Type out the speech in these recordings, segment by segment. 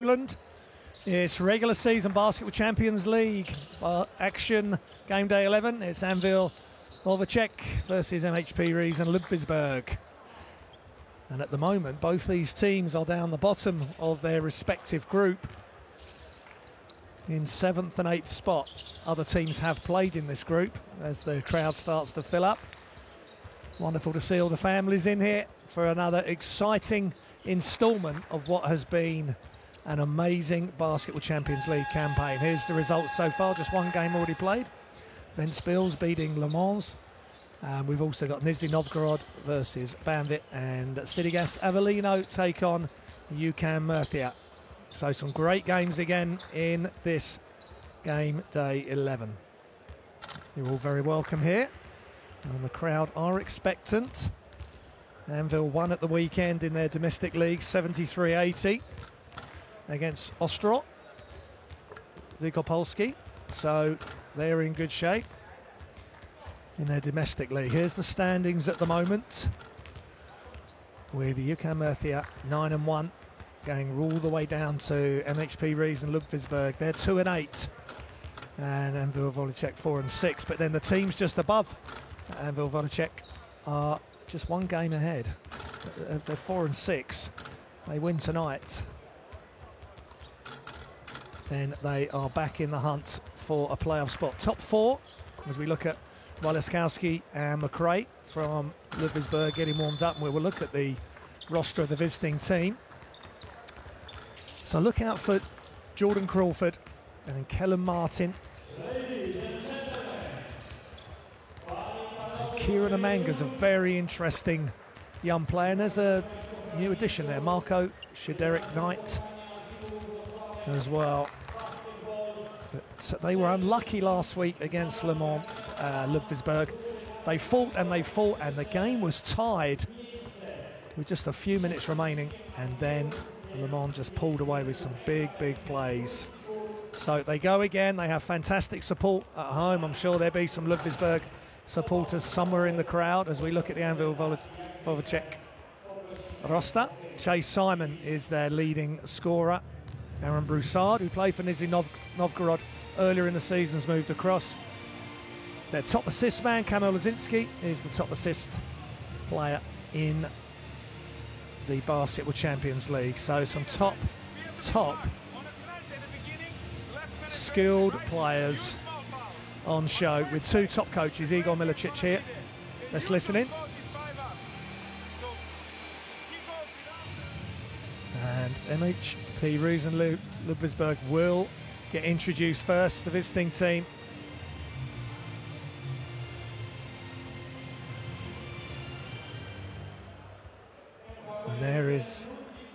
Scotland. It's regular season Basketball Champions League action, game day 11. It's Anwil versus MHP RIESEN Ludwigsburg. And at the moment, both these teams are down the bottom of their respective group in 7th and 8th spot. Other teams have played in this group as the crowd starts to fill up. Wonderful to see all the families in here for another exciting instalment of what has been an amazing Basketball Champions League campaign. Here's the results so far, just one game already played. Ventspils beating Le Mans. We've also got Nizhny Novgorod versus Banvit, and Citygas Avellino take on UCAM Murcia. So some great games again in this game day 11. You're all very welcome here, and the crowd are expectant. Anwil won at the weekend in their domestic league, 73-80 against Ostro Wielkopolski, so they're in good shape in their domestic league. Here's the standings at the moment, with the UCAM Murcia 9-1, going all the way down to MHP RIESEN Ludwigsburg. They're 2-8, and Anwil Wojciech 4-6. But then the teams just above Anwil Wojciech are just one game ahead. They're 4-6. They win tonight, then they are back in the hunt for a playoff spot. Top four, as we look at Walaskowski and McRae from Ludwigsburg getting warmed up, and we will look at the roster of the visiting team. So look out for Jordan Crawford and Kellen Martin. And Kieran Amanga's a very interesting young player, and there's a new addition there, Marco Shaderick Knight as well. But they were unlucky last week against Le Mans Ludwigsburg. They fought and they fought, and the game was tied with just a few minutes remaining, and then Le Mans just pulled away with some big plays. So they go again. They have fantastic support at home. I'm sure there'll be some Ludwigsburg supporters somewhere in the crowd as we look at the Anwil Wojciech roster. Chase Simon is their leading scorer. Aaron Broussard, who played for Nizhny Novgorod earlier in the season, has moved across. Their top assist man, Kamil Lazinski, is the top assist player in the Basketball Champions League. So some top skilled players on show, with two top coaches, Igor Milicic here. Let's listen in. And MHP RIESEN Ludwigsburg will get introduced first, the visiting team. And there is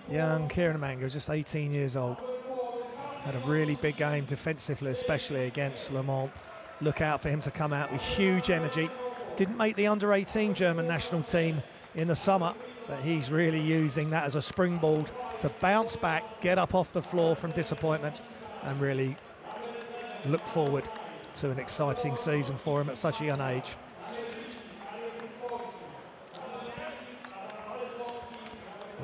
young Kieran Amanga, just 18 years old. Had a really big game defensively, especially against Le Mans. Look out for him to come out with huge energy. Didn't make the under-18 German national team in the summer, but he's really using that as a springboard to bounce back, get up off the floor from disappointment, and really look forward to an exciting season for him at such a young age.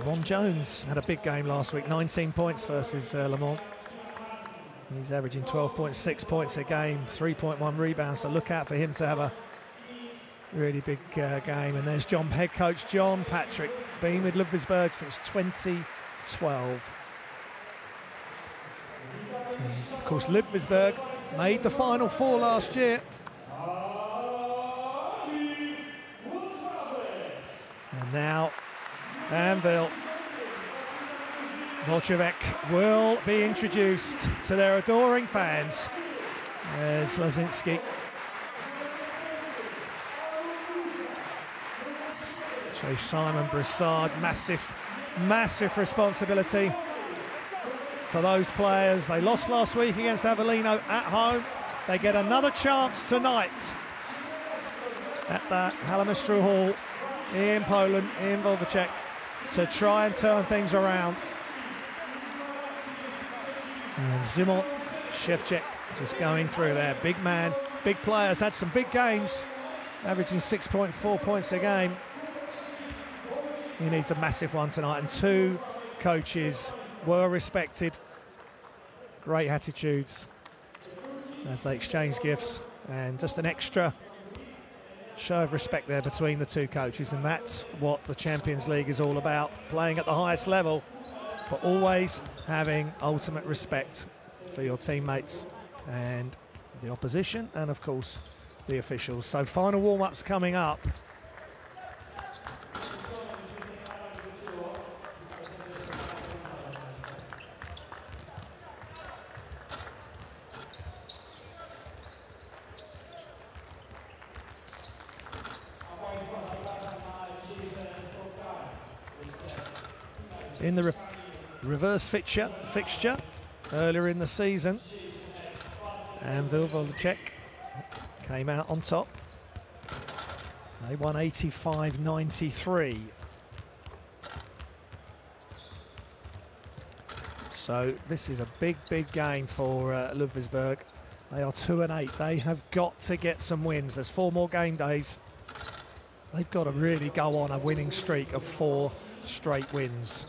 Ron Jones had a big game last week, 19 points versus Le Mans. He's averaging 12.6 points a game, 3.1 rebounds, so look out for him to have a really big game. And there's head coach John Patrick, been with Ludwigsburg since 2012. And of course, Ludwigsburg made the Final Four last year. And now Anwil Wojciech will be introduced to their adoring fans. There's Lazinski. Chase Simon, Broussard, massive responsibility for those players. They lost last week against Avellino at home. They get another chance tonight at the Halamistru Hall in Poland, in Włocławek, to try and turn things around. And Zimon Shevchik just going through there. Big man, big players, had some big games, averaging 6.4 points a game. He needs a massive one tonight, and two coaches, well respected great attitudes as they exchange gifts, and just an extra show of respect there between the two coaches, and that's what the Champions League is all about, playing at the highest level, but always having ultimate respect for your teammates and the opposition, and of course the officials. So final warm-ups coming up. In the reverse fixture earlier in the season, Anwil Włodek came out on top. They won 85-93. So this is a big game for Ludwigsburg. They are 2-8. They have got to get some wins. There's 4 more game days. They've got to really go on a winning streak of 4 straight wins.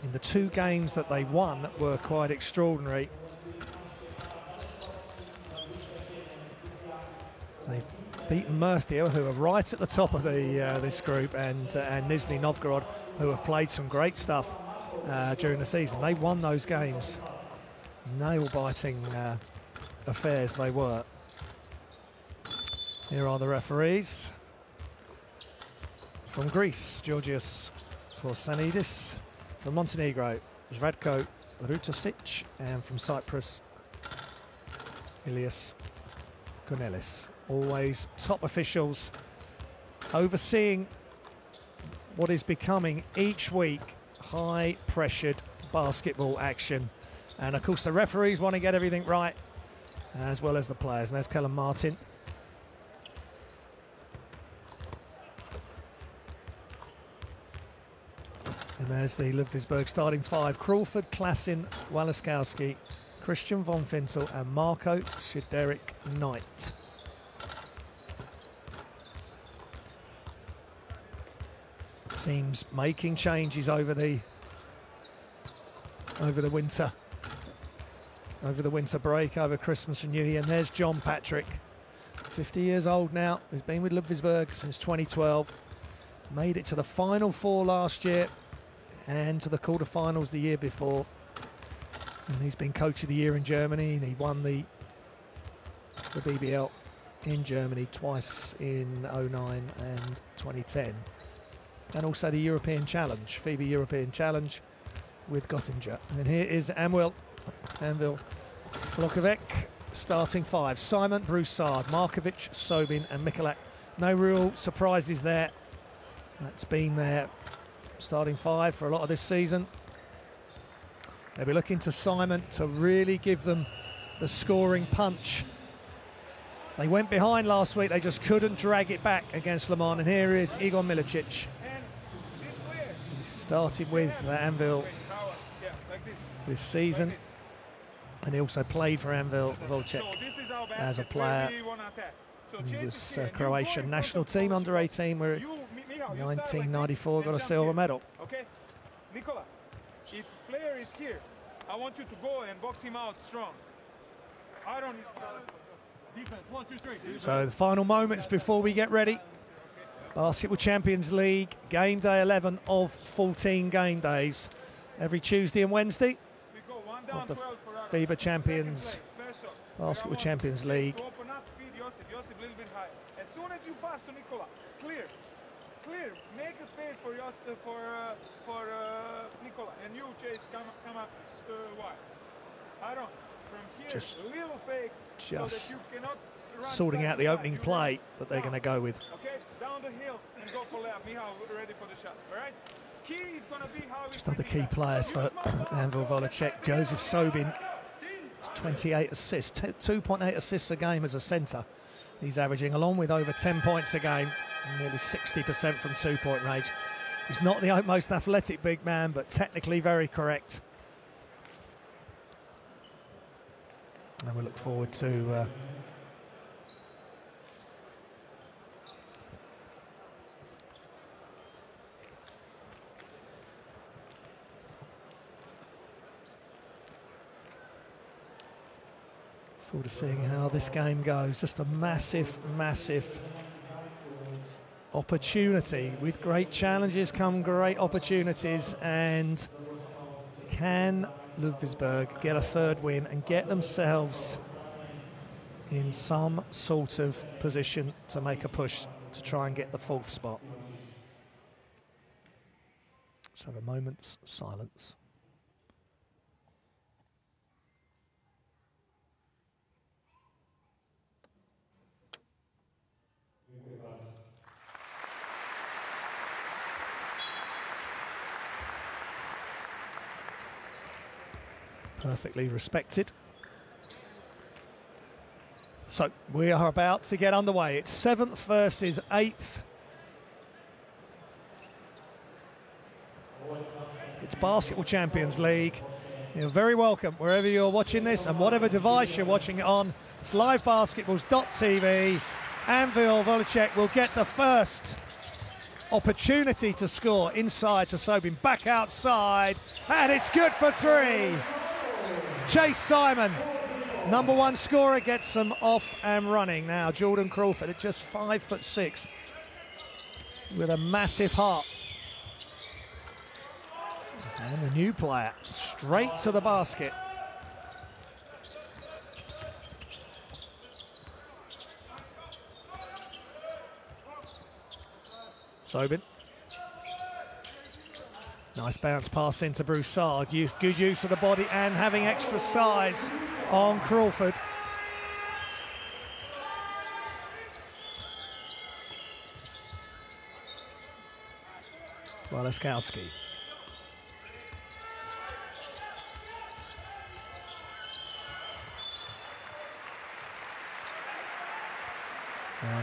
In the 2 games that they won were quite extraordinary. They've beaten Murcia, who are right at the top of this group, and Nizhny Novgorod, who have played some great stuff during the season. They won those games. Nail-biting affairs they were. Here are the referees. From Greece, Georgios Korsanidis. From Montenegro, Zvadko Rutosic, and from Cyprus, Ilias Cornelis. Always top officials overseeing what is becoming each week high-pressured basketball action. And of course the referees want to get everything right, as well as the players. And there's Kellen Martin. And there's the Ludwigsburg starting 5. Crawford, Klassen, Walaskowski, Christian von Fintel and Marco Shideric Knight. Teams making changes over the winter break, over Christmas and New Year. And there's John Patrick, 50 years old now. He's been with Ludwigsburg since 2012. Made it to the Final 4 last year and to the quarterfinals the year before. And he's been Coach of the Year in Germany, and he won the BBL in Germany twice in 2009 and 2010. And also the European Challenge, FIBA European Challenge with Göttingen. And here is Anwil Włodek, starting 5. Simon, Broussard, Markovic, Sobin and Mikulak. No real surprises there. That's been their starting 5 for a lot of this season. They'll be looking to Simon to really give them the scoring punch. They went behind last week, they just couldn't drag it back against Le Mans. And here is Igor Milicic. He started with Anwil this season, and he also played for Anwil Włodek as a player. He was Croatian national team under 18, where 1994 got a silver medal. Okay, Nikola, if player is here, I want you to go and box him out strong. I don't need defense. 1, 2, 3. So the final moments before we get ready. Basketball Champions League, game day 11 of 14 game days. Every Tuesday and Wednesday of the FIBA Champions, Basketball Champions League. As soon as you pass to Nikola, clear, make a space for Nikola, and you Chase come up wide. I don't. From here, Just little fake, so that you cannot run sorting out the opening play that they're going to go with. Okay, down the hill and go for layup. Mihal ready for the shot. All right. Key is going to be how. Just other key players for Anwil Włodek. Joseph Sobin, 28 assists, 2.8 assists a game as a centre. He's averaging, along with over 10 points a game, nearly 60% from 2-point range. He's not the most athletic big man, but technically very correct. And we look forward to Forward to seeing how this game goes. Just a massive, massive opportunity. With great challenges come great opportunities, and can Ludwigsburg get a third win and get themselves in some sort of position to make a push to try and get the 4th spot? Let's have a moment's silence. Perfectly respected. So we are about to get underway. It's 7th versus 8th. It's Basketball Champions League. You're very welcome wherever you're watching this and whatever device you're watching it on. It's livebasketballs.tv. Anwil Volacek will get the first opportunity to score inside to Sobin. Back outside, and it's good for 3. Chase Simon, #1 scorer, gets them off and running. Now Jordan Crawford at just 5'6", with a massive heart. And the new player, straight to the basket. Sobin. Nice bounce pass into Broussard. Good use of the body and having extra size on Crawford. Waleskowski.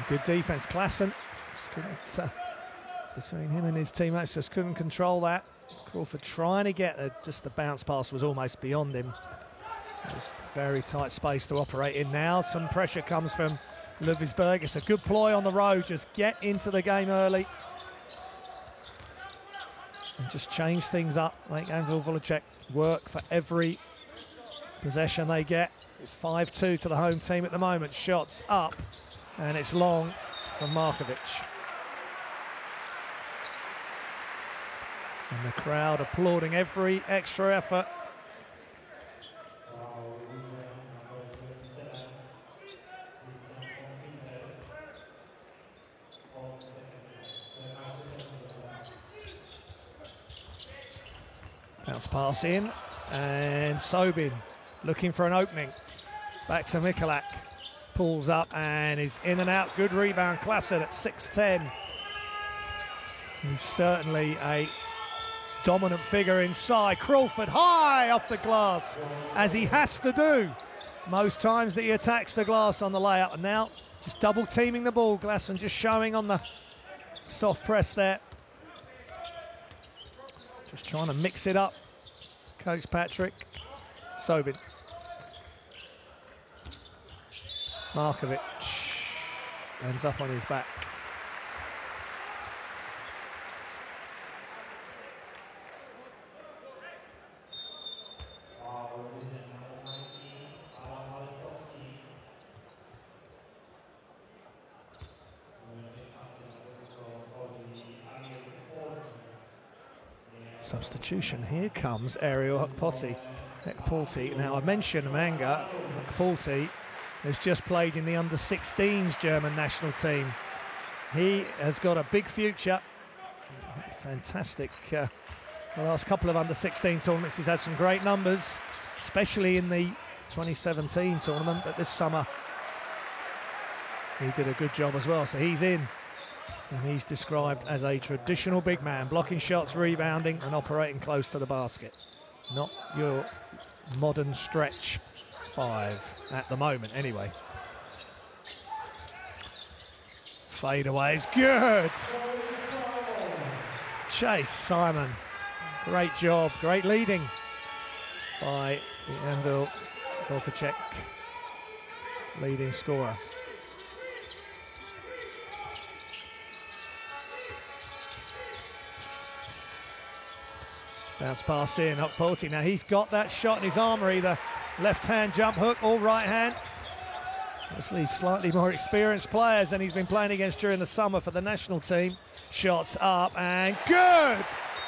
Good defense. Klassen just couldn't, between him and his teammates, just couldn't control that. Crawford trying to get just the bounce pass was almost beyond him. It was very tight space to operate in now. Some pressure comes from Ludwigsburg. It's a good ploy on the road. Just get into the game early and just change things up. Make Anwil Volacek work for every possession they get. It's 5-2 to the home team at the moment. Shots up, and it's long from Markovic. And the crowd applauding every extra effort. Bounce pass in, and Sobin looking for an opening. Back to Mikulak. Pulls up and is in and out. Good rebound. Klassen at 6'10". He's certainly a dominant figure inside. Crawford high off the glass, as he has to do most times that he attacks the glass on the layup. And now just double teaming the ball. Klassen just showing on the soft press there. Just trying to mix it up. Coach Patrick. Sobin. Markovic ends up on his back. Substitution. Here comes Ariel Ekpolti. Now I mentioned Manga. Ekpolti has just played in the under-16s German national team. He has got a big future. Fantastic. The last couple of under-16 tournaments, he's had some great numbers, especially in the 2017 tournament, but this summer he did a good job as well. So he's in, and he's described as a traditional big man, blocking shots, rebounding, and operating close to the basket. Not your modern stretch 5 at the moment, anyway. Fade away is good. Chase Simon. Great job, great leading by the Anwil Volacek leading scorer. Bounce pass in, Ekpolti. Now he's got that shot in his armoury, the left-hand jump hook, all right hand. Obviously slightly more experienced players than he's been playing against during the summer for the national team. Shots up and good!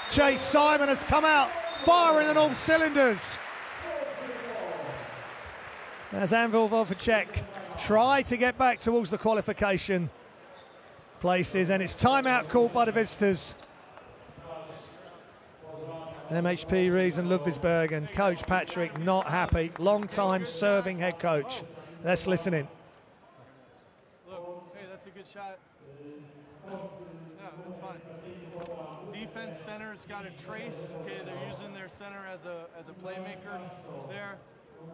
Chase Simon has come out firing on all cylinders. As Anwil Wojciech try to get back towards the qualification places, and it's timeout called by the visitors. MHP RIESEN Ludwigsburg, and Coach Patrick not happy. Long-time serving head coach. Let's listen in. Look, hey, that's a good shot. Yeah, it's fine. Defense center's got a trace. Okay, they're using their center as a playmaker there.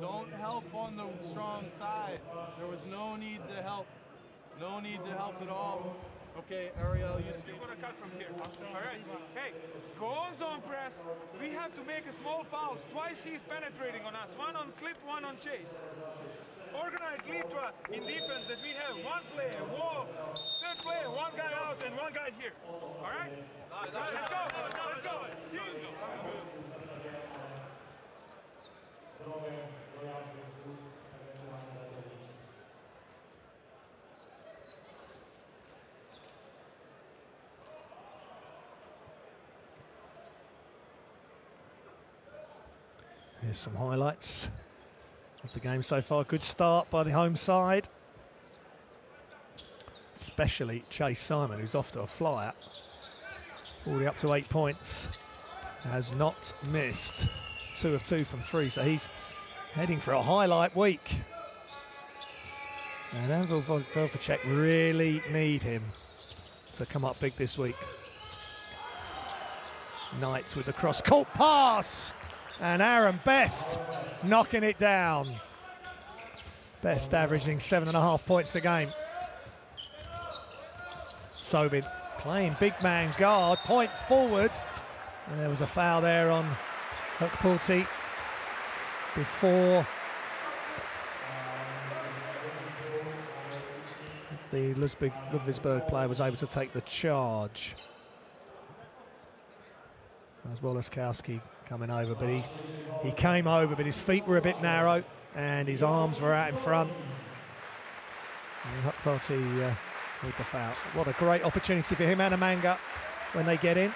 Don't help on the strong side. There was no need to help. No need to help at all. Okay, Ariel, you still gonna cut from here. All right. Hey, go on zone press. We have to make a small fouls. Twice he's penetrating on us. One on slip, one on chase. Organize Litva in defense that we have one player, whoa, third player, one guy out and one guy here. All right? Let's go. Let's go. Here's some highlights of the game so far. Good start by the home side. Especially Chase Simon, who's off to a flyer. Already up to 8 points. Has not missed. 2 of 2 from 3, so he's heading for a highlight week. And Anwil Wojciech really need him to come up big this week. Knight with the cross-court pass. And Aaron Best knocking it down. Best averaging 7.5 points a game. Sobin playing big man guard, point forward. And there was a foul there on Hukpulti before the Ludwigsburg player was able to take the charge. As Woloskowski coming over, but he came over, but his feet were a bit narrow and his arms were out in front. And Hukpulti with the foul. What a great opportunity for him and Amanga when they get in.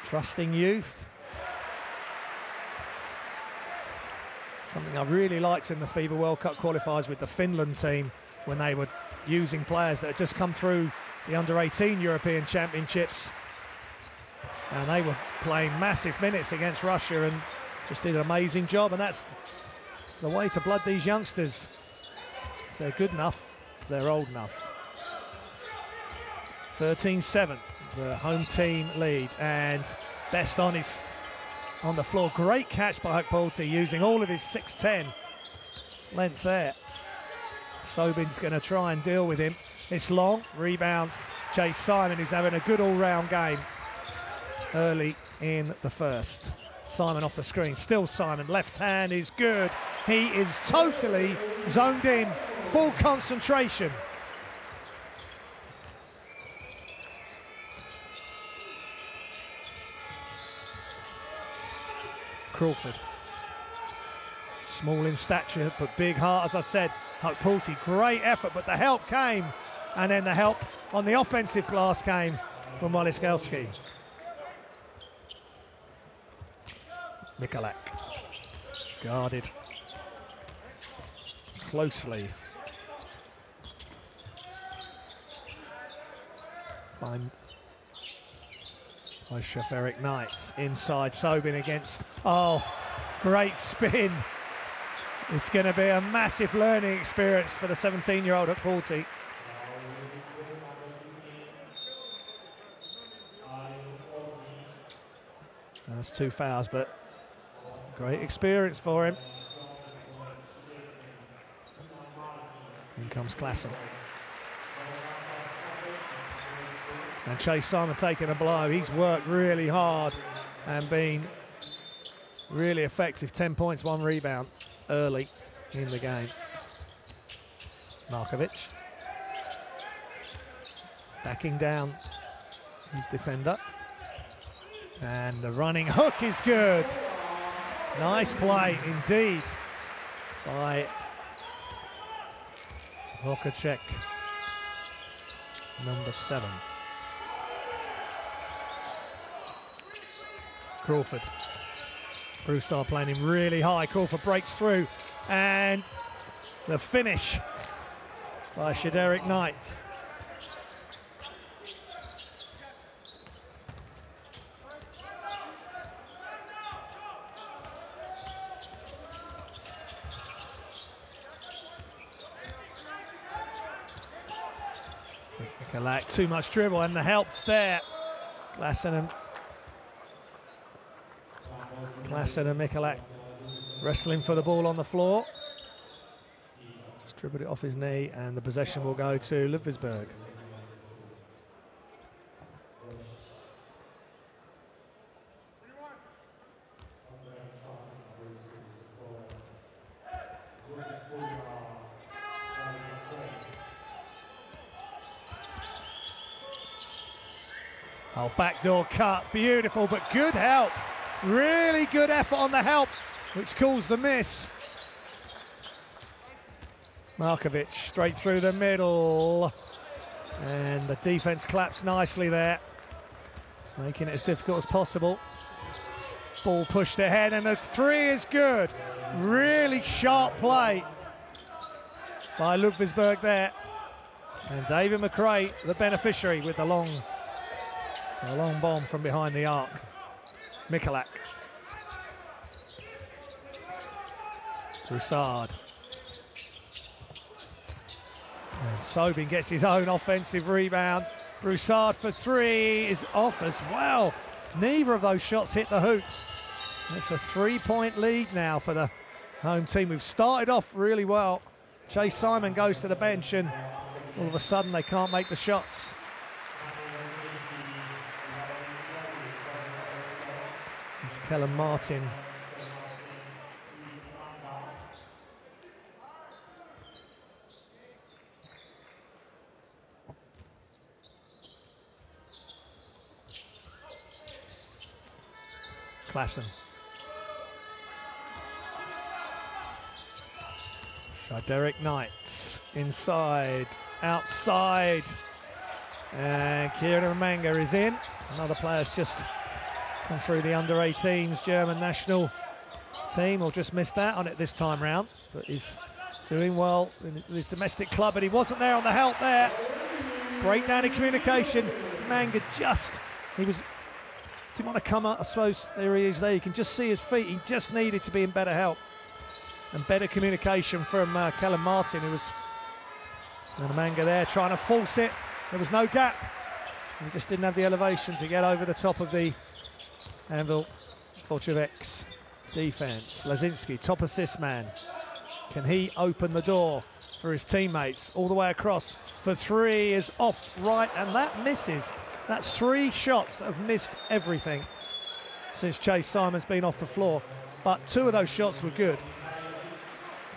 Trusting youth. Something I really liked in the FIBA World Cup qualifiers with the Finland team when they were using players that had just come through the under-18 European Championships. And they were playing massive minutes against Russia and just did an amazing job. And that's the way to blood these youngsters. If they're good enough, they're old enough. 13-7, the home team lead. And Best on the floor. Great catch by Hukpulti, using all of his 6'10 length there. Sobin's going to try and deal with him. It's long, rebound. Chase Simon, who's having a good all-round game early in the first. Simon off the screen, still Simon, left hand is good. He is totally zoned in, full concentration. Crawford, small in stature but big heart, as I said. Hukpulti, great effort, but the help came, and then the help on the offensive glass came from Woloskowski. Mikulak guarded closely by Chef Eric Knight. Inside, Sobin against, oh, great spin. It's going to be a massive learning experience for the 17-year-old Hukpulti. That's 2 fouls, but great experience for him. In comes Klassen. And Chase Simon taking a blow. He's worked really hard and been really effective. 10 points, 1 rebound early in the game. Markovic backing down his defender. And the running hook is good. Nice play indeed by Vokacek, number 7. Crawford. Broussard playing him really high. Crawford breaks through, and the finish by Shaderick Knight. Mikulak, too much dribble, and the help's there. Klassen and Mikulak wrestling for the ball on the floor. Just dribbled it off his knee, and the possession will go to Ludwigsburg. Oh, backdoor cut, beautiful, but good help. Really good effort on the help, which caused the miss. Markovic straight through the middle. And the defense claps nicely there, making it as difficult as possible. Ball pushed ahead, and the 3 is good. Really sharp play by Ludwigsburg there. And David McRae, the beneficiary, with the long bomb from behind the arc. Mikulak. Broussard. And Sobin gets his own offensive rebound. Broussard for 3 is off as well. Neither of those shots hit the hoop. It's a 3-point lead now for the home team. We've started off really well. Chase Simon goes to the bench, and all of a sudden they can't make the shots. It's Kellen Martin. Klassen. Derek Knight inside, outside, and Kieran Manga is in. Another player's just come through the under-18s German national team, or just missed out on it this time round, but he's doing well in his domestic club, but he wasn't there on the help there. Breakdown in communication. Manga didn't want to come up, I suppose. There he is there. You can just see his feet. He just needed to be in better help and better communication from Kellen Martin, who was, and Manga there trying to force it. There was no gap. He just didn't have the elevation to get over the top of the Anwil Volchevek's defense. Lazinski, top assist man. Can he open the door for his teammates? All the way across for 3 is off right, and that misses. That's 3 shots that have missed everything since Chase Simon's been off the floor, but 2 of those shots were good.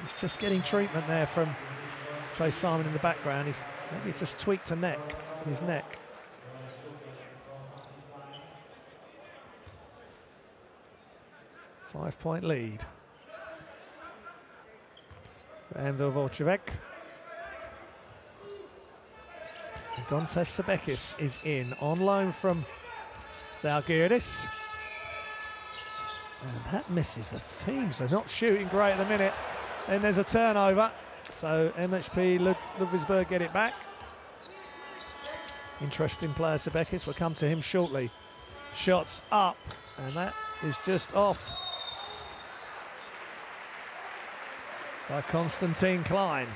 He's just getting treatment there from Chase Simon in the background. He's maybe just tweaked his neck. Five-point lead. Anwil Volchevek. Dantes Sebekis is in on loan from Zalgiris. And that misses. The teams are not shooting great at the minute. Then there's a turnover. So MHP Ludwigsburg get it back. Interesting player Sebekis. We'll come to him shortly. Shots up, and that is just off by Konstantin Klein.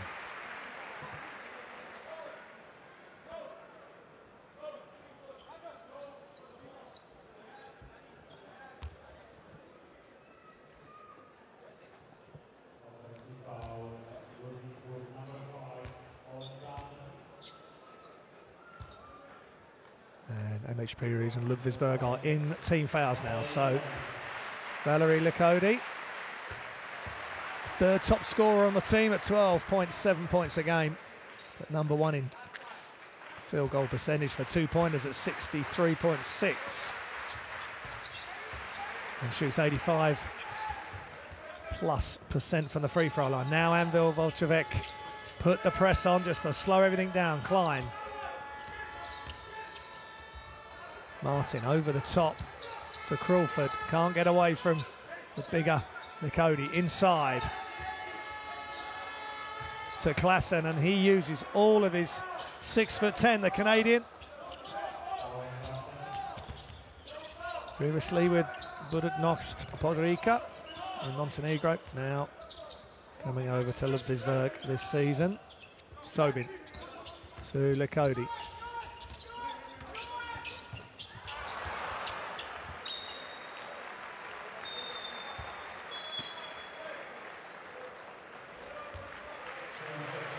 And MHP RIESEN Ludwigsburg are in team fouls now. So Valerie Lakodi, third top scorer on the team at 12.7 points a game, but number 1 in field goal percentage for 2-pointers at 63.6, and shoots 85+% from the free throw line. Now Anwil Volchevek put the press on just to slow everything down. Klein. Martin over the top to Crawford. Can't get away from the bigger Nicody. Inside to Klassen, and he uses all of his 6'10", the Canadian. Previously with Budapest, Podgorica and Montenegro. Now coming over to Ludwigsburg this season. Sobin to Nicody.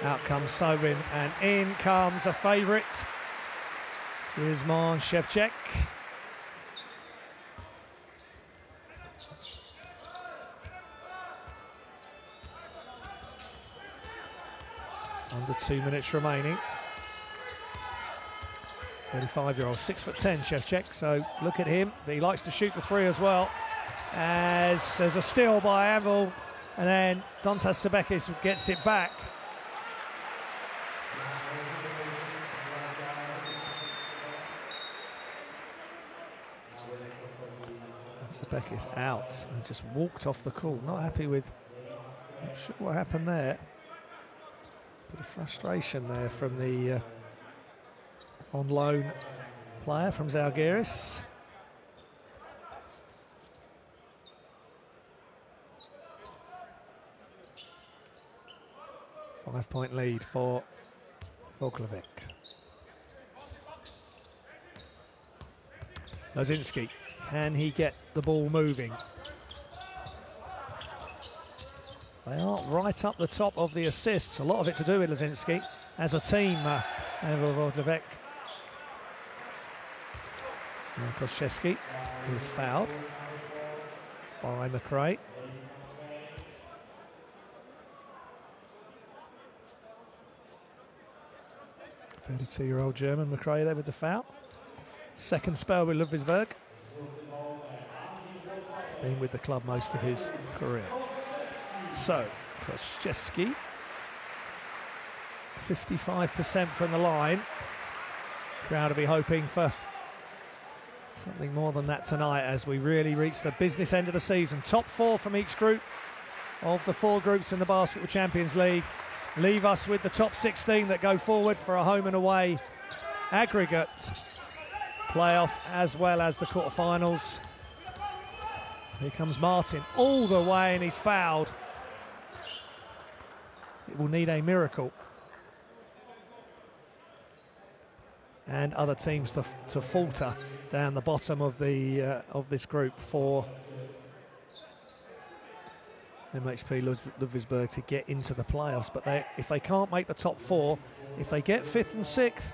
Out comes Sobin, and in comes a favourite, Szymon Szewczak. Under 2 minutes remaining. 35-year-old, 6'10", Szewczak. So look at him. He likes to shoot the three as well. As there's a steal by Anwil, and then Dontas Sebekis gets it back. Sebekis out and just walked off the court. Not happy with, not sure what happened there. Bit of frustration there from the on loan player from Zalgiris. Five-point lead for Volkovic. Lazinski, can he get the ball moving? They are right up the top of the assists. A lot of it to do with Lazinski as a team. Volkovic. Koszczewski is fouled by McRae. .32-year-old German McRae there with the foul. Second spell with Ludwigsburg. He's been with the club most of his career. So, Koszczewski, 55% from the line. Crowd will be hoping for something more than that tonight as we really reach the business end of the season. Top four from each group of the four groups in the Basketball Champions League leave us with the top 16 that go forward for a home and away aggregate playoff as well as the quarterfinals. Here comes Martin all the way, and he's fouled. It will need a miracle and other teams to falter down the bottom of the of this group for MHP Ludwigsburg to get into the playoffs. But if they can't make the top four, if they get fifth or sixth,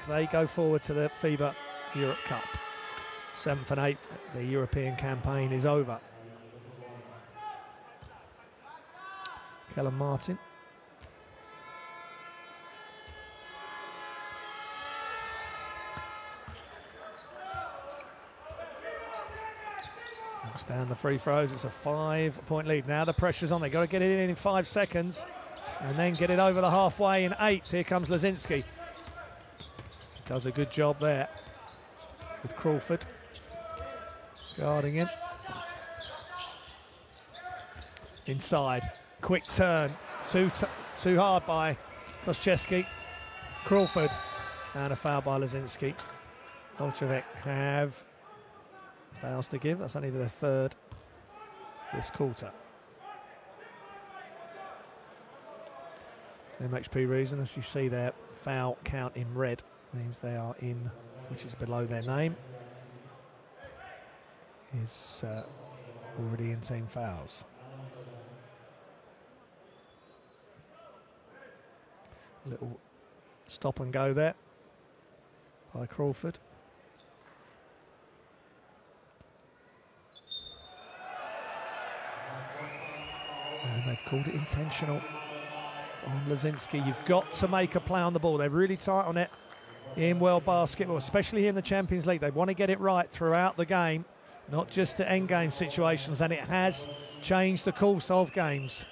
they go forward to the FIBA Europe Cup. 7th and 8th, the European campaign is over. Kellen Martin. Knocks down the free throws. It's a 5-point lead. Now the pressure's on. They've got to get it in 5 seconds and then get it over the halfway in 8. Here comes Lazinski. Does a good job there with Crawford guarding him. Inside, quick turn, too hard by Koszczewski. Crawford, and a foul by Lazinski. Volkovic have fouls to give. That's only the third this quarter. MHP Riesen, as you see their foul count in red, means they are in, which is below their name, is already in team fouls. Little stop and go there by Crawford. And they've called it intentional on Lazinski. You've got to make a play on the ball. They're really tight on it in world basketball, especially here in the Champions League. They want to get it right throughout the game, not just to end game situations, and it has changed the course of games.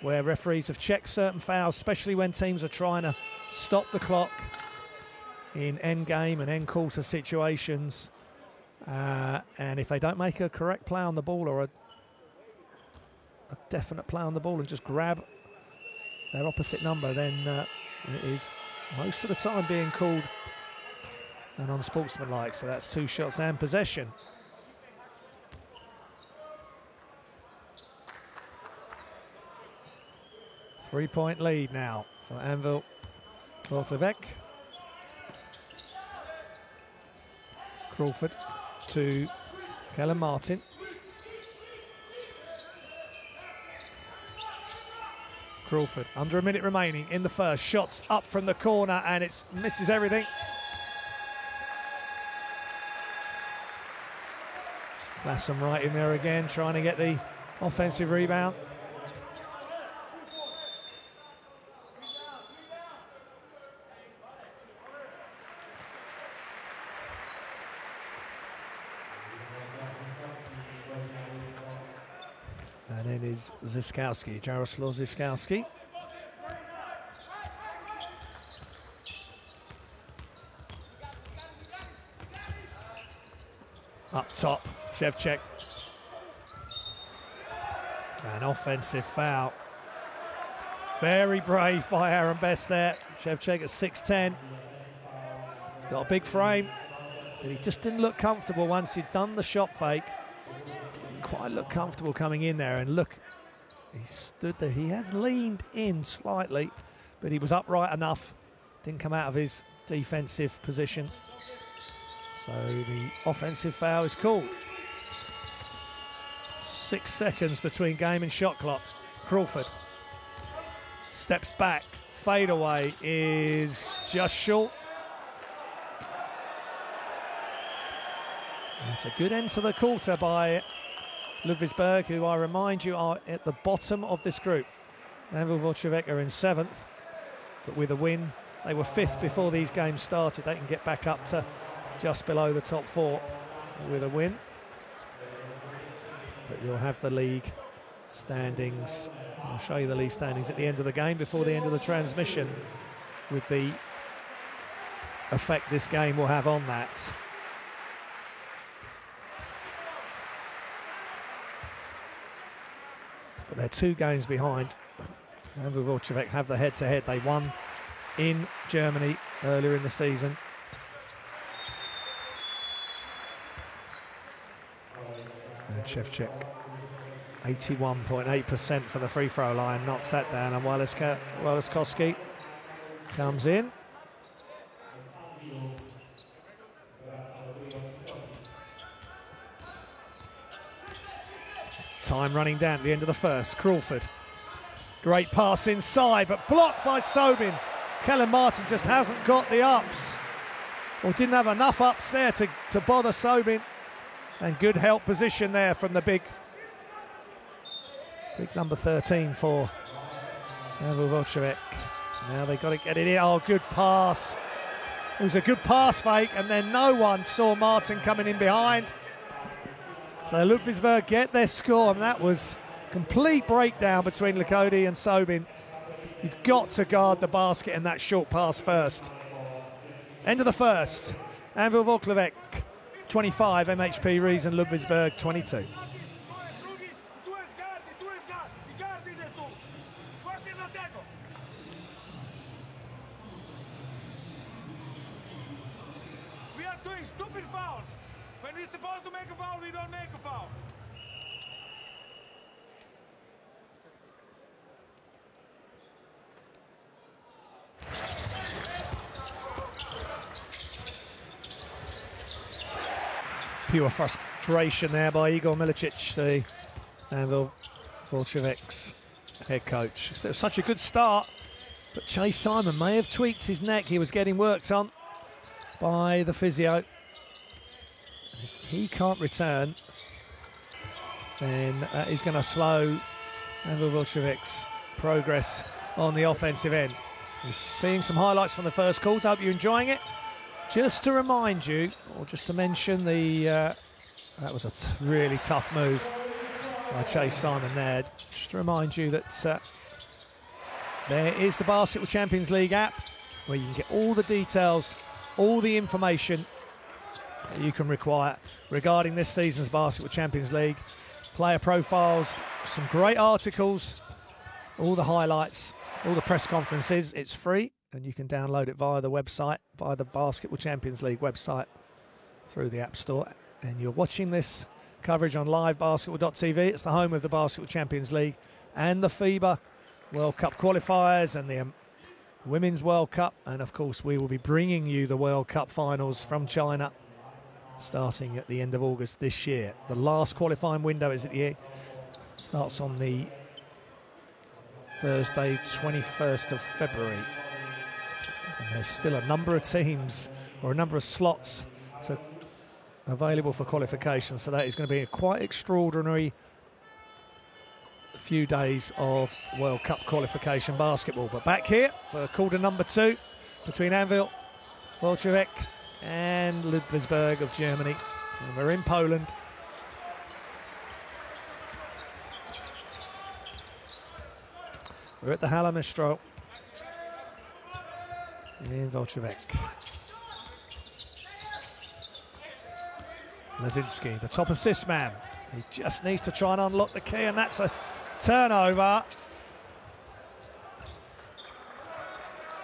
where referees have checked certain fouls, especially when teams are trying to stop the clock in end game and end quarter situations. And if they don't make a correct play on the ball or a definite play on the ball and just grab their opposite number, then it is most of the time being called and unsportsmanlike. So that's 2 shots and possession. Three-point lead now for Anwil Ludwigsburg. Crawford to Kellen Martin. Crawford, under a minute remaining in the first. Shots up from the corner and it misses everything. Lassam right in there again, trying to get the offensive rebound. And then is Zyskowski, Jaroslaw Zyskowski. Up top, Shevchek. An offensive foul. Very brave by Aaron Best there. Shevchek at 6'10". He's got a big frame, but he just didn't look comfortable once he'd done the shot fake. Didn't quite look comfortable coming in there, and look, he stood there. He has leaned in slightly, but he was upright enough. Didn't come out of his defensive position. So the offensive foul is called. 6 seconds between game and shot clock. Crawford steps back. Fadeaway is just short. It's a good end to the quarter by Ludwigsburg, who I remind you are at the bottom of this group. Anwil Ludwigsburg are in 7th, but with a win, they were 5th before these games started. They can get back up to just below the top 4 with a win. But you'll have the league standings. I'll show you the league standings at the end of the game before the end of the transmission, with the effect this game will have on that. But they're 2 games behind. Anwil Ludwigsburg have the head-to-head. They won in Germany earlier in the season. And Shevchek, 81.8% for the free throw line, knocks that down, and Walaszkowski comes in. Time running down at the end of the first. Crawford, great pass inside, but blocked by Sobin. Kellen Martin just hasn't got the ups, or didn't have enough ups there to bother Sobin. And good help position there from the big number 13 for Anwil Ludwigsburg. Now they've got to get it in. Oh, good pass. It was a good pass fake, and then no one saw Martin coming in behind. So Ludwigsburg get their score, and that was complete breakdown between Lakodi and Sobin. You've got to guard the basket in that short pass first. End of the first. Anwil Ludwigsburg 25, MHP RIESEN Ludwigsburg 22. We are doing stupid fouls. When we're supposed to make a foul, we don't make a foul. Pure frustration there by Igor Milicic, the Anwil Ludwigsburg's head coach. So it was such a good start, but Chase Simon may have tweaked his neck. He was getting worked on by the physio. If he can't return, then that is going to slow Anwil Ludwigsburg's progress on the offensive end. We're seeing some highlights from the first quarter. I hope you're enjoying it. Just to remind you, or just to mention, that was a really tough move by Chase Simon there. Just to remind you that There is the Basketball Champions League app, where you can get all the details, all the information that you can require regarding this season's Basketball Champions League. Player profiles, some great articles, all the highlights, all the press conferences. It's free, and you can download it via the website, via the Basketball Champions League website through the App Store. And you're watching this coverage on livebasketball.tv. It's the home of the Basketball Champions League and the FIBA World Cup qualifiers and the Women's World Cup. And, of course, we will be bringing you the World Cup finals from China starting at the end of August this year. The last qualifying window is at the starts on the Thursday, 21st of February. And there's still a number of teams or a number of slots available for qualification, so that is going to be a quite extraordinary few days of World Cup qualification basketball. But back here for quarter number 2 between Anwil, Włocławek and Ludwigsburg of Germany. And we're in Poland. We're at the Hala Mistral in Włocławek. Lazinski, the top assist man. He just needs to try and unlock the key, and that's a turnover.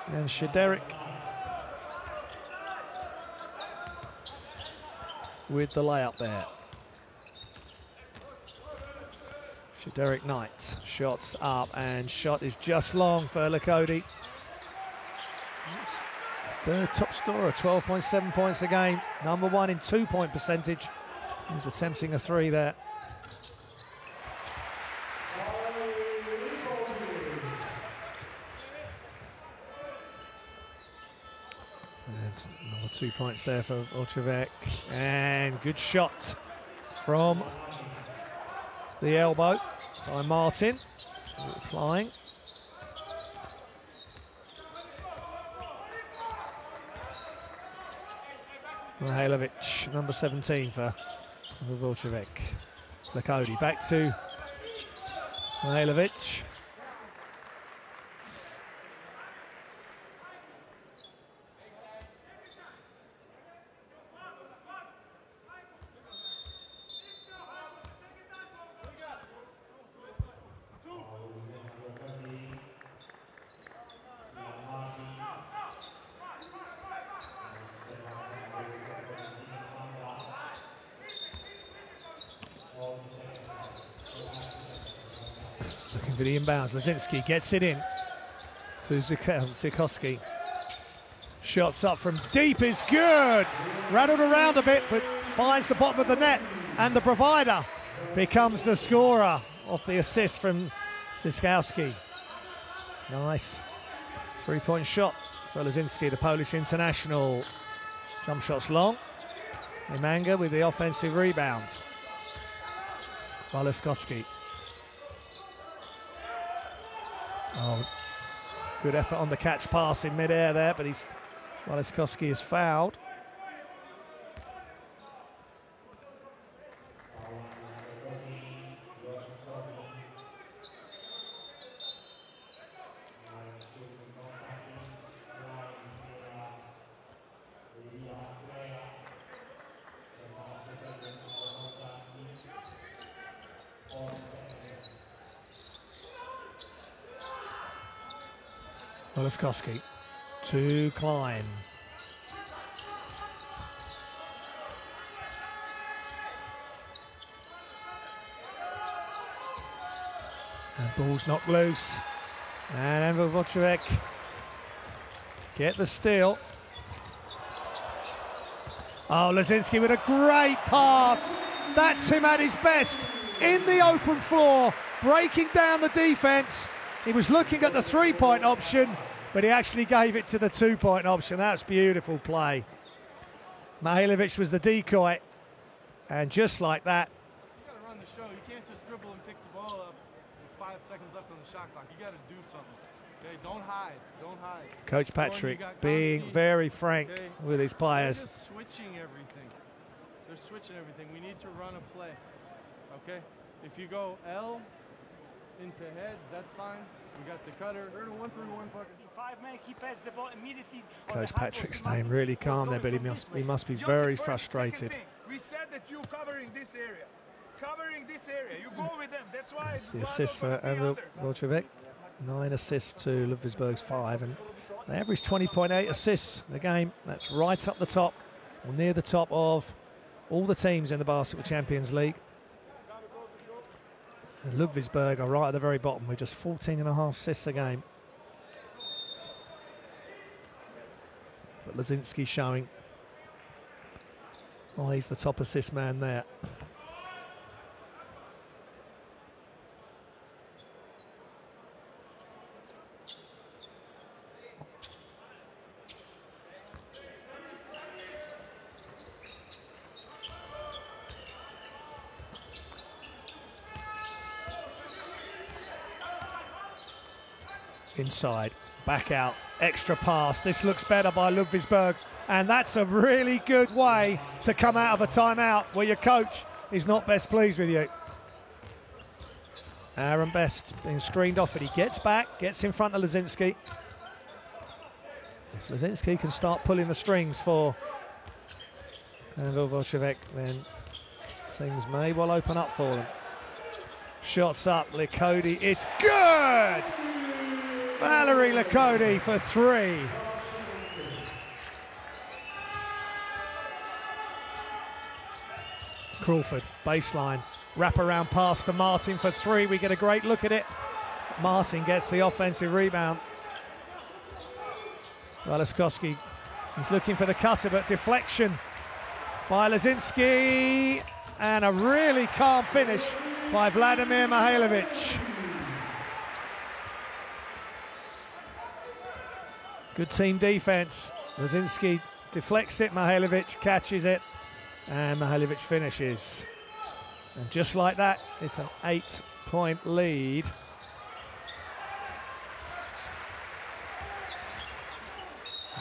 And Shederick with the layup there. Shederick Knight, shots up, and shot is just long for Lakody. Third top scorer, 12.7 points a game. Number 1 in 2-point percentage. He was attempting a 3 there. And another 2 points there for Włocławek. And good shot from the elbow by Martin. Applying. Mihailovic, number 17 for Włocławek. Lakody back to Mihailovic. Looking for the inbounds. Lazinski gets it in to Zukowski. Shots up from deep is good. Rattled around a bit, but finds the bottom of the net. And the provider becomes the scorer off the assist from Zukowski. Nice 3-point shot for Lazinski, the Polish international. Jump shots long. Imanga with the offensive rebound. Walaskowski. Oh, good effort on the catch pass in mid-air there, but Walaskowski is fouled. Walaskowski to Klein. And ball's knocked loose. And Anwil Włocławek get the steal. Oh, Lazinski with a great pass. That's him at his best in the open floor, breaking down the defense. He was looking at the 3-point option, but he actually gave it to the 2-point option. That's beautiful play. Mihailovic was the decoy, and just like that. You got to run the show. You can't just dribble and pick the ball up with 5 seconds left on the shot clock. You got to do something. Okay, don't hide. Don't hide. Coach Patrick being very frank with his players. They're just switching everything. They're switching everything. We need to run a play. Okay, if you go L into heads, that's fine. We got the cutter. 1-3-1 fucking. 5-man, he passed the ball immediately. Coach Patrick staying really calm there, but he must be very frustrated. We said that you covering this area. Covering this area. You go with them. That's why it's the assist for Anwil Bolshevik. 9 assists to Ludwigsburg's 5, and they average 20.8 assists a game. That's right up the top, or near the top of all the teams in the Basketball Champions League. And Ludwigsburg are right at the very bottom with just 14.5 assists a game. But Lazinski showing why he's the top assist man there. Inside, back out, extra pass. This looks better by Ludwigsburg, and that's a really good way to come out of a timeout where your coach is not best pleased with you. Aaron Best being screened off, but he gets back, gets in front of Lazinski. If Lazinski can start pulling the strings for Anwil Bolshevik, then things may well open up for them. Shots up, Likodi, it's good! Valerie Likodi for 3. Crawford, baseline, wrap around pass to Martin for 3. We get a great look at it. Martin gets the offensive rebound. Walaskowski, he's looking for the cutter, but deflection by Lazinski, and a really calm finish by Vladimir Mihailovic. Good team defense. Lazinski deflects it, Mihailovic catches it, and Mihailovic finishes. And just like that, it's an 8-point lead.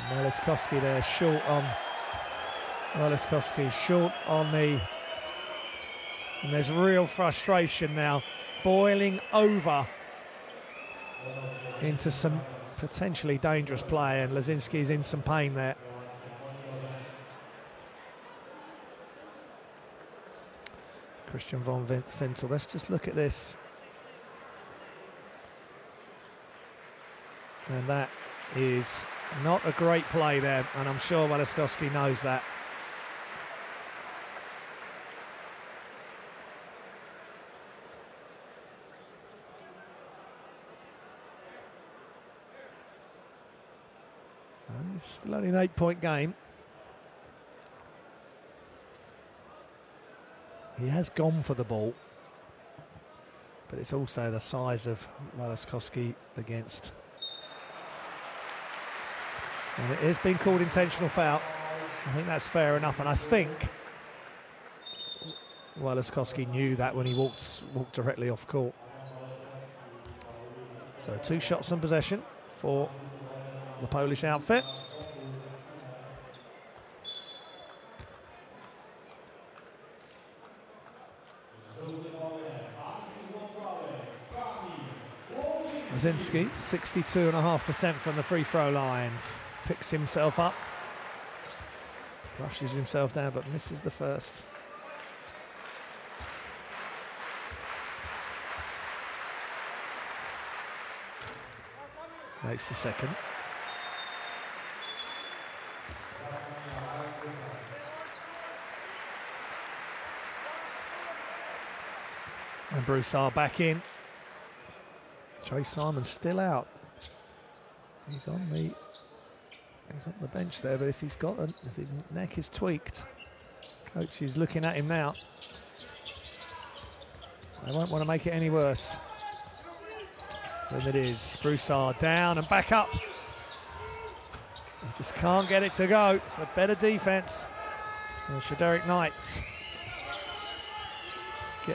Walaskowski there short on. Walaskowski short on the. And there's real frustration now, boiling over into some potentially dangerous play, and Lazinski's in some pain there. Christian von Fintel, let's just look at this. And that is not a great play there, and I'm sure Walaskowski knows that. It's still only an 8-point game. He has gone for the ball, but it's also the size of Walaskowski against. And it has been called intentional foul. I think that's fair enough, and I think Walaskowski knew that when he walked directly off court. So 2 shots on possession for the Polish outfit. Lazinski, 62.5% from the free throw line. Picks himself up, brushes himself down, but misses the first. Makes the second. And Broussard back in. Trey Simon still out. He's on the bench there, but if his neck is tweaked, coach is looking at him now. They won't want to make it any worse than it is. Broussard down and back up. He just can't get it to go. It's a better defense. And Shaderick Knight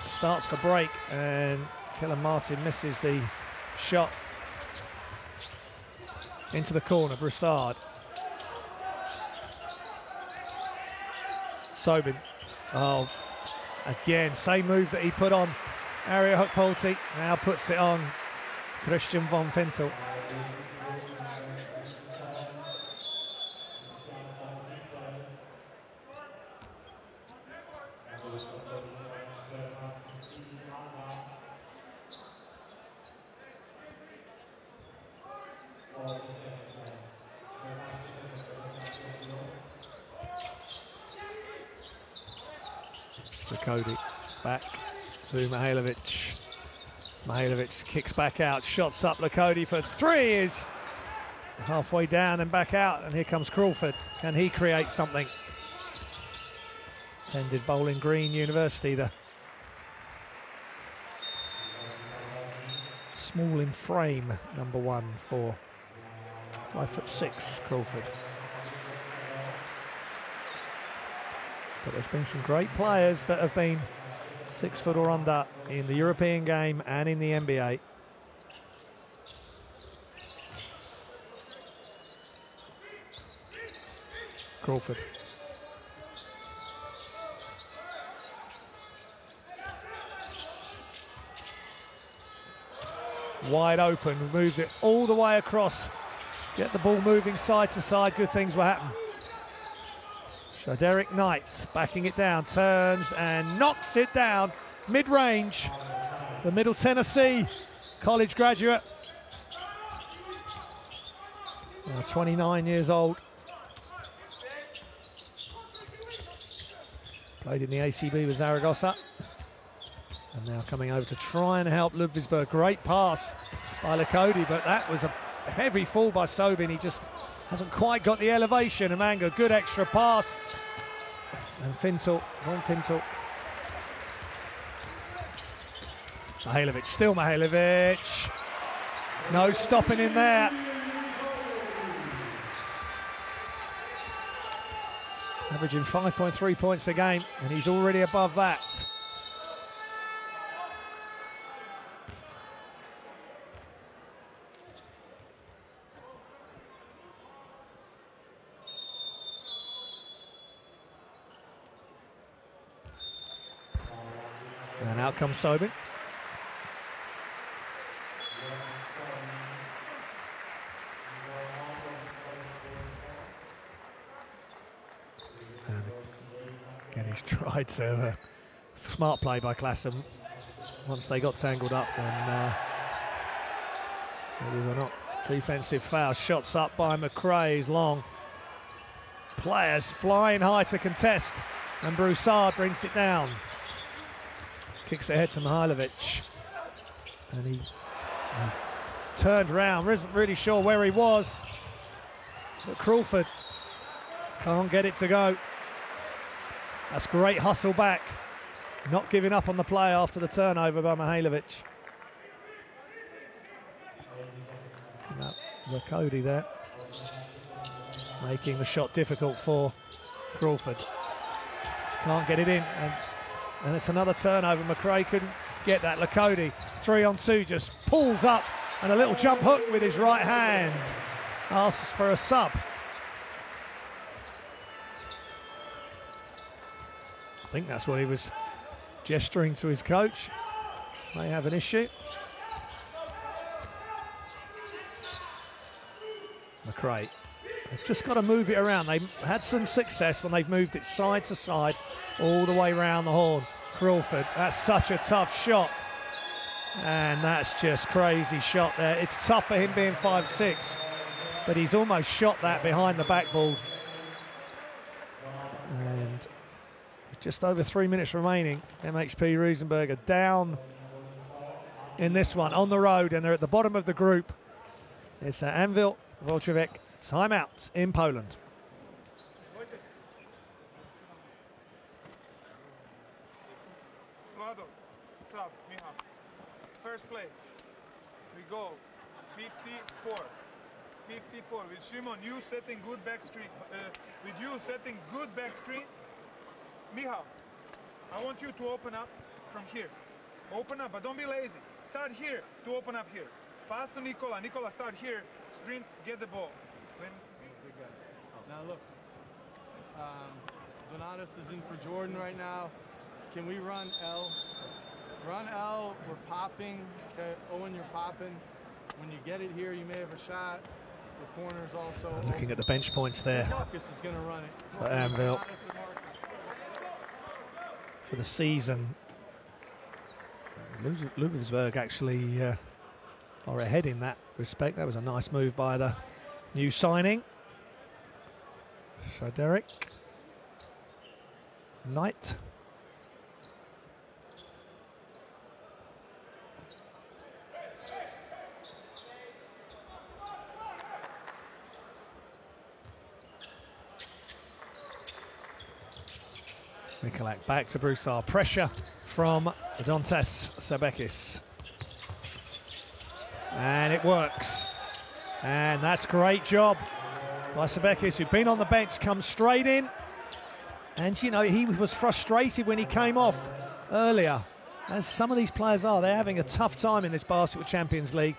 starts to break, and Kellen Martin misses the shot into the corner. Broussard. Sobin. Oh, again, same move that he put on Ario Hukpolti. Now puts it on Christian von Fintel. Cody back to Mihailovic. Mihailovic kicks back out, shots up. Lakody for three is halfway down and back out, and here comes Crawford. Can he create something? Attended Bowling Green University, the small in frame, number one for 5'6", Crawford. But there's been some great players that have been 6 foot or under in the European game and in the NBA. Crawford. Wide open, moved it all the way across. Get the ball moving side to side, good things will happen. Derek Knight backing it down, turns and knocks it down mid-range. The Middle Tennessee college graduate, 29 years old. Played in the ACB with Zaragoza. And now coming over to try and help Ludwigsburg. Great pass by Lakody, but that was a heavy fall by Sobin. He just hasn't quite got the elevation. Amanga, good extra pass. And Fintel, von Fintel. Mihailovic, still Mihailovic. No stopping in there. Averaging 5.3 points a game, and he's already above that. And out comes Sobin. And again, he's tried to smart play by Klassen. Once they got tangled up, then it was a not defensive foul. Shots up by McRae is long. Players flying high to contest, and Broussard brings it down. Kicks ahead to Mihailovic, and he turned around, wasn't really sure where he was, but Crawford can't get it to go. That's great hustle back, not giving up on the play after the turnover by Mihailovic. Lakody there, making the shot difficult for Crawford. Just can't get it in, and it's another turnover. McRae couldn't get that. Lakody, 3-on-2, just pulls up and a little jump hook with his right hand. Asks for a sub. I think that's what he was gesturing to his coach. May have an issue. McRae. They've just got to move it around. They've had some success when they've moved it side to side all the way around the horn. Crawford, that's such a tough shot. And that's just crazy shot there. It's tough for him being 5'6", but he's almost shot that behind the backboard. And just over 3 minutes remaining, MHP Riesenberg are down in this one on the road, and they're at the bottom of the group. It's Anwil, Wojciech, timeout in Poland. Stop, Miha. First play. We go 54. 54. With Shimon, you setting good back screen. With you setting good back screen. Miha, I want you to open up from here. Open up, but don't be lazy. Start here to open up here. Pass to Nikola. Nikola, start here. Sprint, get the ball. Good guys. Now look, Donatus is in for Jordan right now. Can we run L? Run L, we're popping. Okay, Owen, you're popping. when you get it here, you may have a shot. The corners also. Looking at the bench points there. Marcus is going to run it. For Anwil for the season. Ludwigsburg actually are ahead in that respect. That was a nice move by the new signing. Frederick Knight. Mikulak back to Broussard. Pressure from Dontas Sebekis. And it works. And that's great job by Sebekis, who'd been on the bench, comes straight in. And, you know, he was frustrated when he came off earlier, as some of these players are. They're having a tough time in this Basketball Champions League.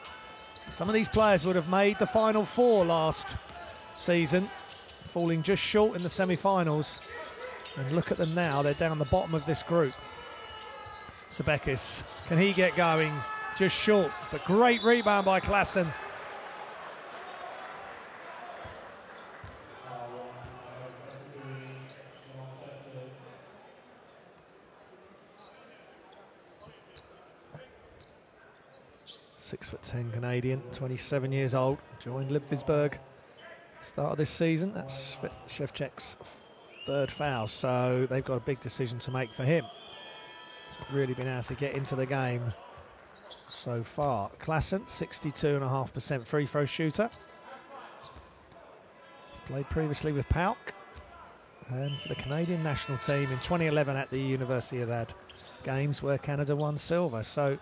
Some of these players would have made the Final Four last season, falling just short in the semi-finals. And look at them now, they're down the bottom of this group. Sebekis, can he get going? Just short, but great rebound by Klassen. .6'10" Canadian, 27 years old, joined Ludwigsburg start of this season. That's Shevchek's third foul, so they've got a big decision to make for him. He's really been able to get into the game so far. Klassen, 62.5% free throw shooter. He's played previously with Pauk and for the Canadian national team in 2011 at the Universidad Games, where Canada won silver. So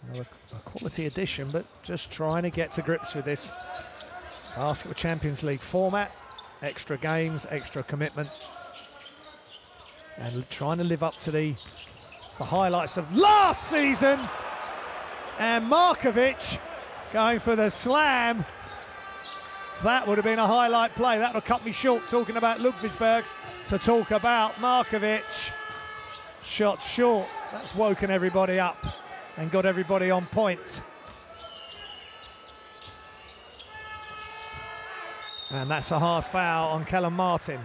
another quality addition, but just trying to get to grips with this Basketball Champions League format. Extra games, extra commitment, and trying to live up to the highlights of last season. And Markovic going for the slam. That would have been a highlight play. That would cut me short talking about Ludwigsburg to talk about Markovic. Shot short. That's woken everybody up and got everybody on point. And that's a hard foul on Kellen Martin.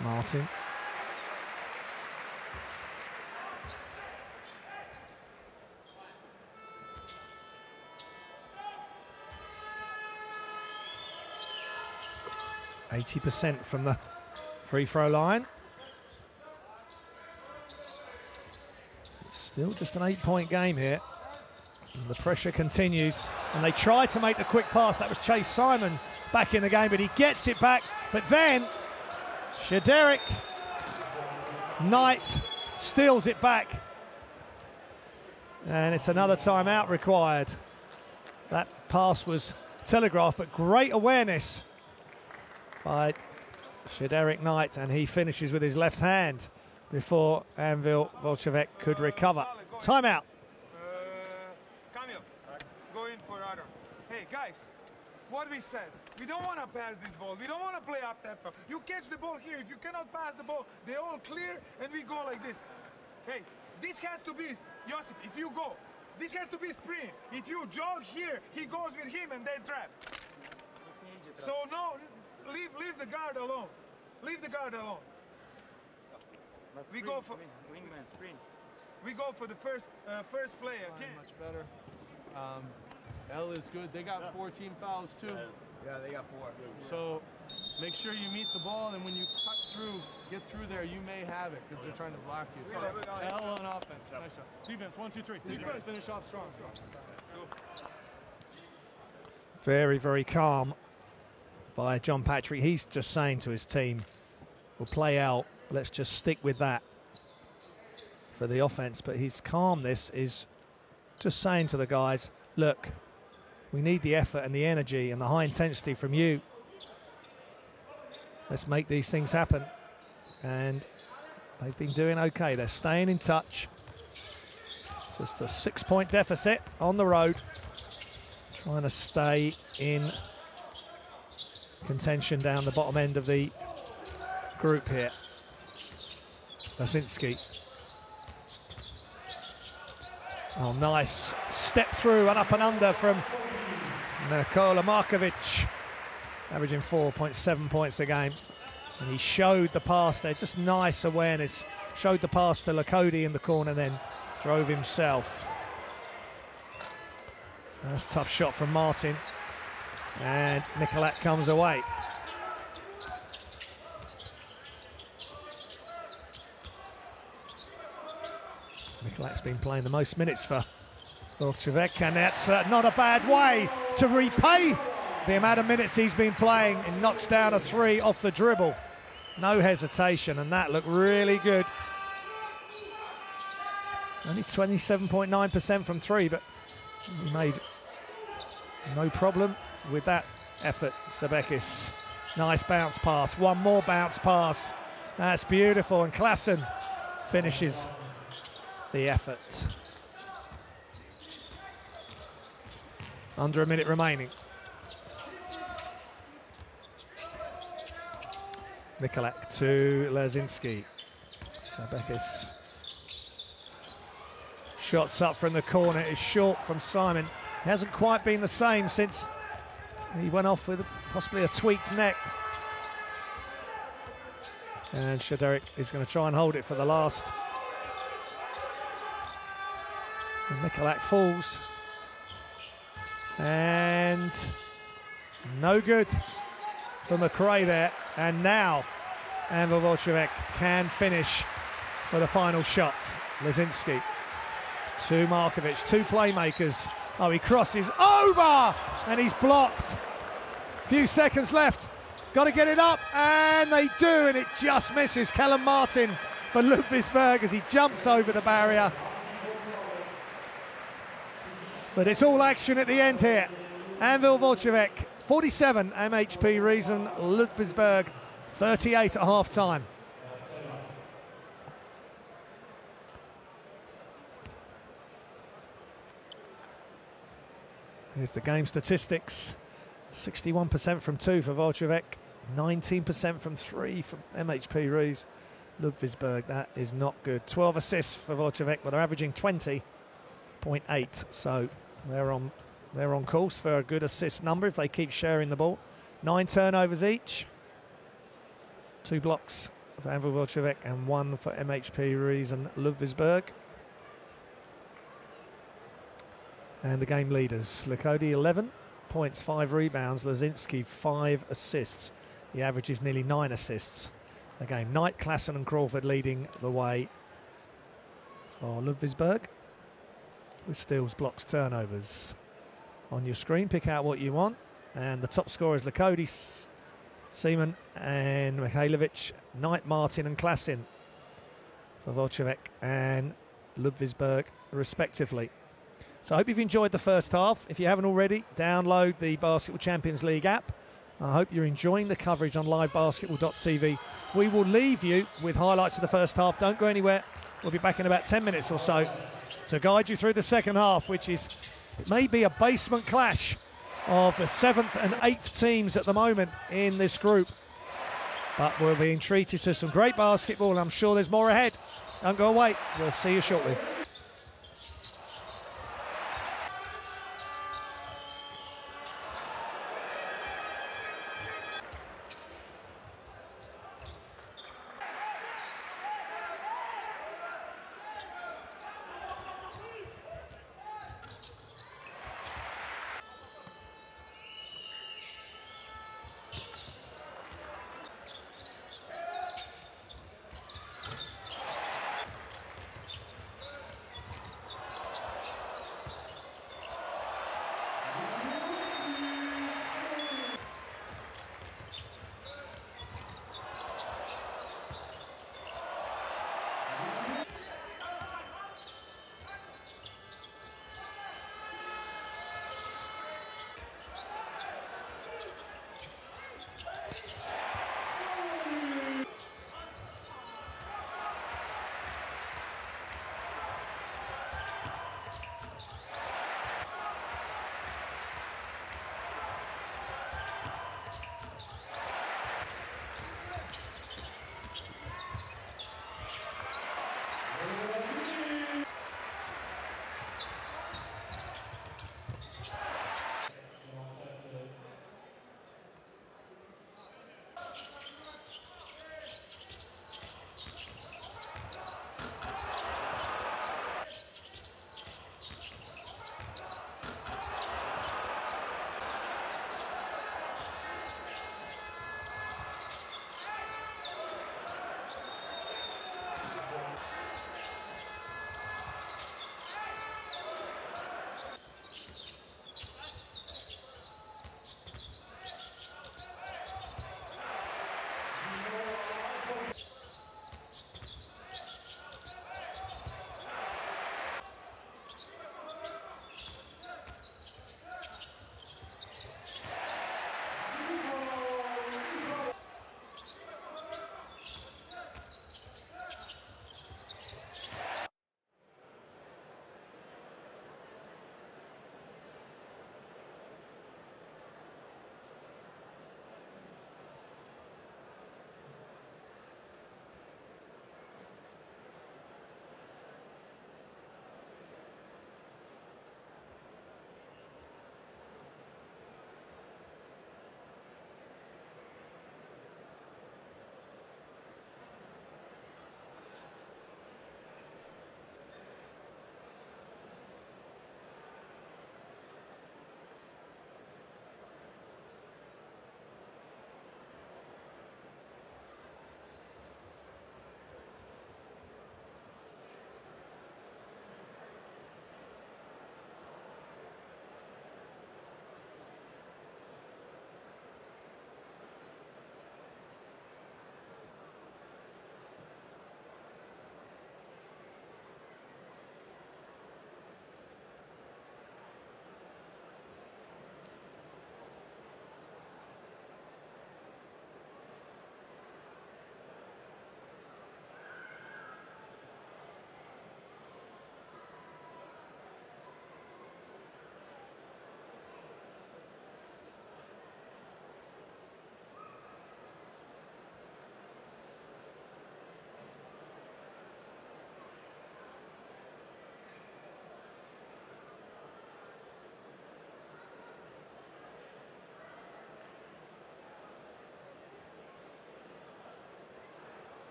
Martin. %80 from the free throw line. It's still just an 8-point game here. And the pressure continues. And they tried to make the quick pass. That was Chase Simon back in the game, but he gets it back. But then Shederick Knight steals it back. And it's another timeout required. That pass was telegraphed, but great awareness by Shederick Knight, and he finishes with his left hand before Anwil Volchevek could recover. Timeout. Kamil, go in for Adam. Hey guys, what we said, we don't want to pass this ball. We don't want to play up tempo. You catch the ball here. If you cannot pass the ball, they all clear and we go like this. Hey, this has to be, Josip, if you go, this has to be sprint. If you jog here, he goes with him and they trap. So no, leave the guard alone. Leave the guard alone. We go for wingman sprints. We go for the first play again. Much better. L is good. They got 14 fouls too. Yeah, they got 4. So make sure you meet the ball, and when you cut through, get through there, you may have it because they're trying to block you. L on offense. Nice shot. Defense, 1, 2, 3. Defense, finish off strong. Very, very calm by John Patrick. He's just saying to his team, we'll play out. Let's just stick with that for the offense. But his calmness is just saying to the guys, look, we need the effort and the energy and the high intensity from you. Let's make these things happen. And they've been doing okay. They're staying in touch. Just a 6-point deficit on the road. Trying to stay in contention down the bottom end of the group here. Lasinski. Oh, nice step through and up and under from Nikola Markovic, averaging 4.7 points a game. And he showed the pass there, just nice awareness. Showed the pass to Lakodi in the corner, then drove himself. That's a tough shot from Martin. And Mikulak comes away. Mikulak's been playing the most minutes for Vorcevec, and that's not a bad way to repay the amount of minutes he's been playing. He knocks down a 3 off the dribble. No hesitation, and that looked really good. Only 27.9% from 3, but he made no problem with that effort. Sebekis, nice bounce pass. One more bounce pass. That's beautiful, and Klassen finishes the effort. Under a minute remaining. Mikulak to Lasinski. Sebekis. Shots up from the corner is short from Simon. He hasn't quite been the same since he went off with possibly a tweaked neck. And Shaderic is going to try and hold it for the last. And Mikulak falls. And no good for McRae there. And now Anwil Vorcevec can finish for the final shot. Lasinski to Markovic, 2 playmakers. Oh, he crosses over and he's blocked. Few seconds left. Got to get it up, and they do, and it just misses. Kellen Martin for Ludwigsburg as he jumps over the barrier. But it's all action at the end here. Anwil Vorcevec, 47, MHP RIESEN Ludwigsburg, 38 at half-time. Here's the game statistics. 61% from 2 for Vorcevec, 19% from 3 from MHP RIESEN Ludwigsburg. That is not good. 12 assists for Vorcevec, but they're averaging 20.8. So they're on course for a good assist number if they keep sharing the ball. 9 turnovers each. 2 blocks for Anwil Vorcevec and 1 for MHP RIESEN Ludwigsburg. And the game leaders, Lakodi 11 points, 5 rebounds, Lasinski 5 assists. The average is nearly 9 assists a game. Knight, Klassen and Crawford leading the way for Ludwigsburg with steals, blocks, turnovers. On your screen, pick out what you want. And the top scorers, Lakodi, Seaman and Mikhailovic, Knight, Martin and Klassen for Vorcevec and Ludwigsburg respectively. So I hope you've enjoyed the first half. If you haven't already, download the Basketball Champions League app. I hope you're enjoying the coverage on livebasketball.tv. We will leave you with highlights of the first half. Don't go anywhere. We'll be back in about 10 minutes or so to guide you through the second half, which is maybe a basement clash of the 7th and 8th teams at the moment in this group. But we're being treated to some great basketball, and I'm sure there's more ahead. Don't go away. We'll see you shortly.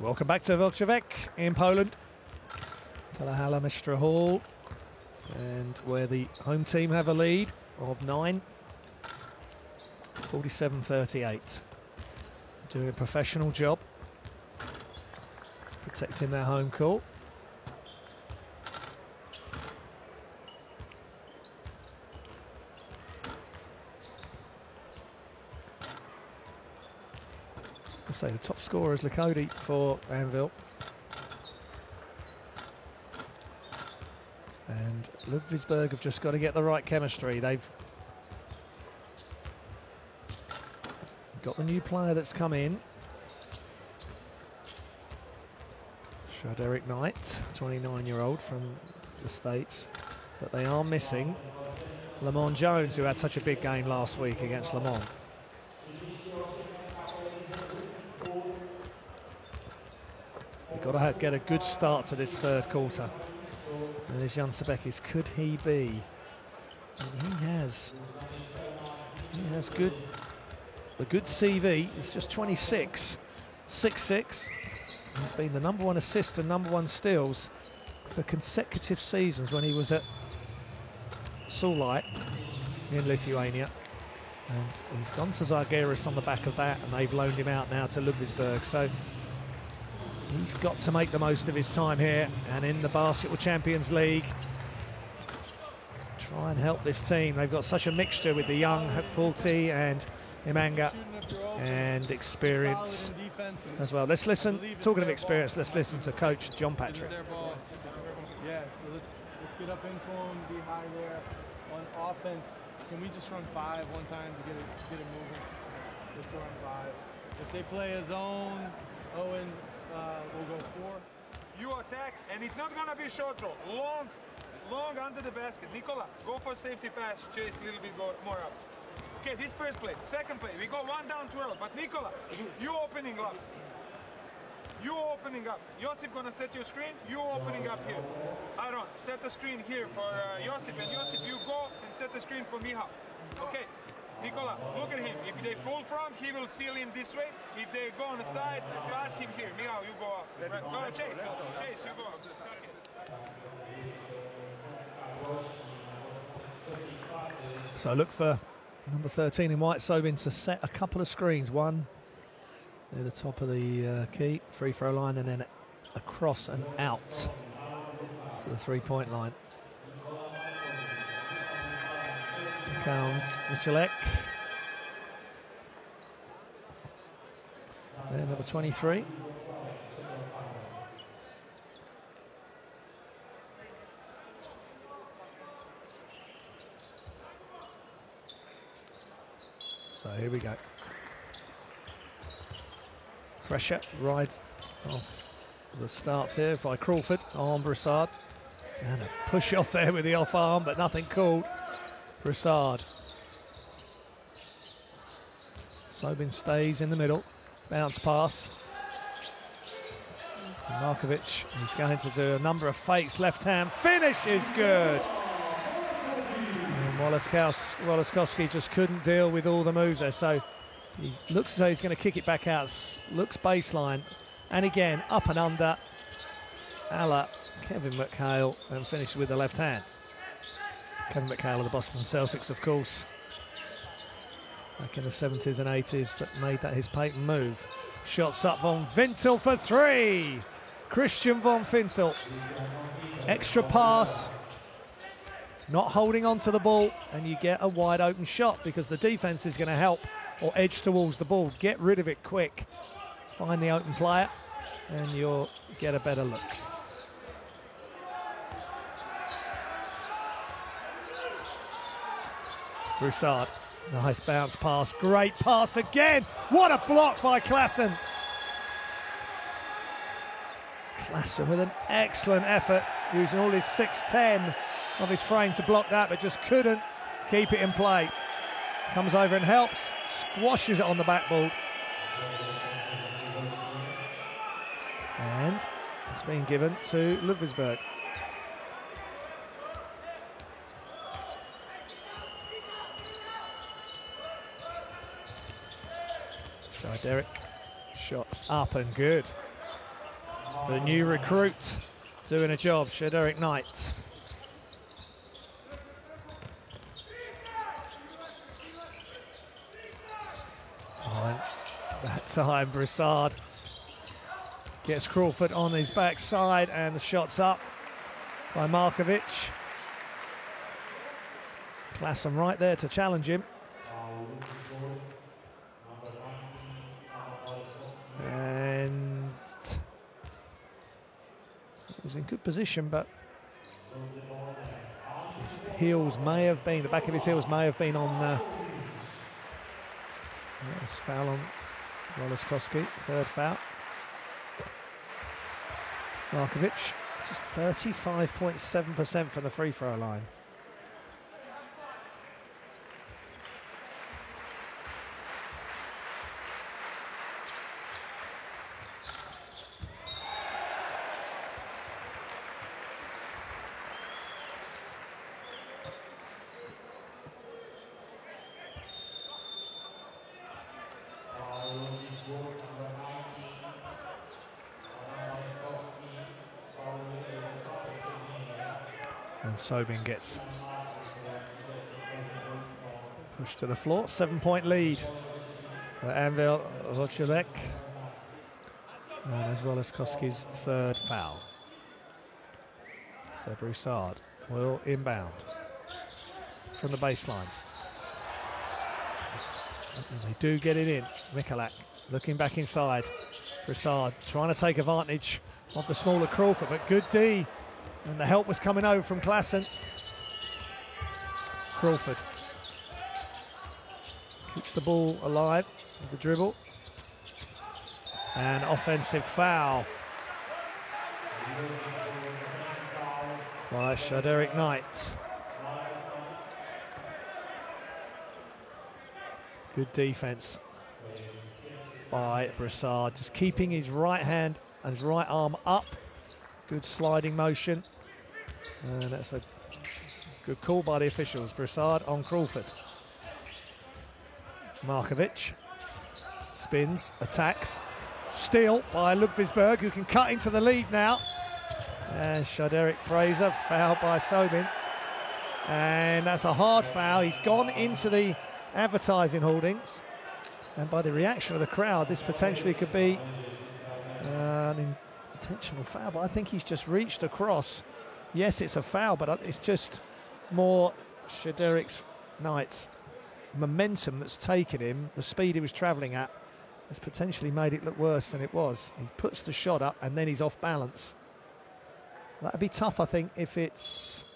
Welcome back to Włocławek in Poland. Telehala Mistra Hall, and where the home team have a lead of 9. 47-38. Doing a professional job, protecting their home court. I say the top scorer is Lakody for Anwil. And Ludwigsburg have just got to get the right chemistry. They've got the new player that's come in, Derek Knight, 29-year-old from the States, but they are missing Lamont Jones, who had such a big game last week against Lamont. They've got to get a good start to this third quarter. And there's Jan Sebekis. Could he be? And he has a good CV. He's just 26, 6'6". He's been the #1 assist and #1 steals for consecutive seasons when he was at Saulite in Lithuania. And he's gone to Zalgiris on the back of that, and they've loaned him out now to Ludwigsburg. So he's got to make the most of his time here, and in the Basketball Champions League, try and help this team. They've got such a mixture with the young Hapulti and Imanga, and experience as well. Let's listen, talking of experience, let's listen to Coach John Patrick. Yeah, let's get up into them, be high there. On offense, can we just run 5 one time to get it moving? Let's run 5. If they play a zone, Owen will go 4. You attack, and it's not gonna be short throw. Long under the basket. Nikola, go for safety pass. Chase a little bit more up. Okay, this first play. Second play, we go 1 down 12. But Nikola, you opening up. You opening up. Josip gonna set your screen. You opening up here. Aaron, set the screen here for Josip. And Josip, you go and set the screen for Miha. Okay. Nikola, look at him. If they full front, he will seal in this way. If they go on the side, you ask him here. Miha, you go up. Right. Chase, you go up. So look for number 13 in white, Sobin, to set a couple of screens. One near the top of the key, free throw line, and then across and out to the 3-point line. Count Michalek. There, number 23. So here we go. Pressure right off the starts here by Crawford on Broussard. And a push off there with the off arm, but nothing called. Broussard. Sobin stays in the middle. Bounce pass. Markovic, he's going to do a number of fakes. Left hand finish is good. Woloskowski just couldn't deal with all the moves there, so he looks as though he's going to kick it back out. Looks baseline, and again up and under. Kevin McHale, and finishes with the left hand. Kevin McHale of the Boston Celtics, of course, back in the 70s and 80s, that made that his patent move. Shots up, Von Fintel for 3. Christian Von Fintel. Extra pass. Not holding on to the ball, and you get a wide open shot because the defense is going to help or edge towards the ball. Get rid of it quick. Find the open player, and you'll get a better look. Broussard, nice bounce pass. Great pass again. What a block by Klassen. Klassen with an excellent effort, using all his 6'10" of his frame to block that, but just couldn't keep it in play. Comes over and helps, squashes it on the backboard. And it's been given to Ludwigsburg. So Derek, shots up and good. The new recruit doing a job, Shaderick Knight. Oh, that time Broussard gets Crawford on his backside, and the shot's up by Markovic. Klassen right there to challenge him. And he was in good position, but his heels may have been, the back of his heels may have been on this foul on Wolaskowski, third foul. Markovic, just 35.7% from the free throw line. And Sobin gets pushed to the floor. 7-point lead for Anwil Wojciech, and as well as Koski's third foul. So Broussard will inbound from the baseline. And they do get it in. Michalak looking back inside. Broussard trying to take advantage of the smaller Crawford, but good D. And the help was coming over from Klassen. Crawford keeps the ball alive with the dribble. And offensive foul by Shaderick Knight. Good defense by Broussard, just keeping his right hand and his right arm up. Good sliding motion, and that's a good call by the officials. Broussard on Crawford. Markovic spins, attacks, steal by Ludwigsburg, who can cut into the lead now. And Shaderick Fraser fouled by Sobin, and that's a hard foul. He's gone into the advertising hoardings, and by the reaction of the crowd, this potentially could be an intentional foul, but I think he's just reached across. Yes, it's a foul, but it's just more Shaderick Knight's momentum that's taken him. The speed he was travelling at has potentially made it look worse than it was. He puts the shot up and then he's off balance. That'd be tough, I think, if it's...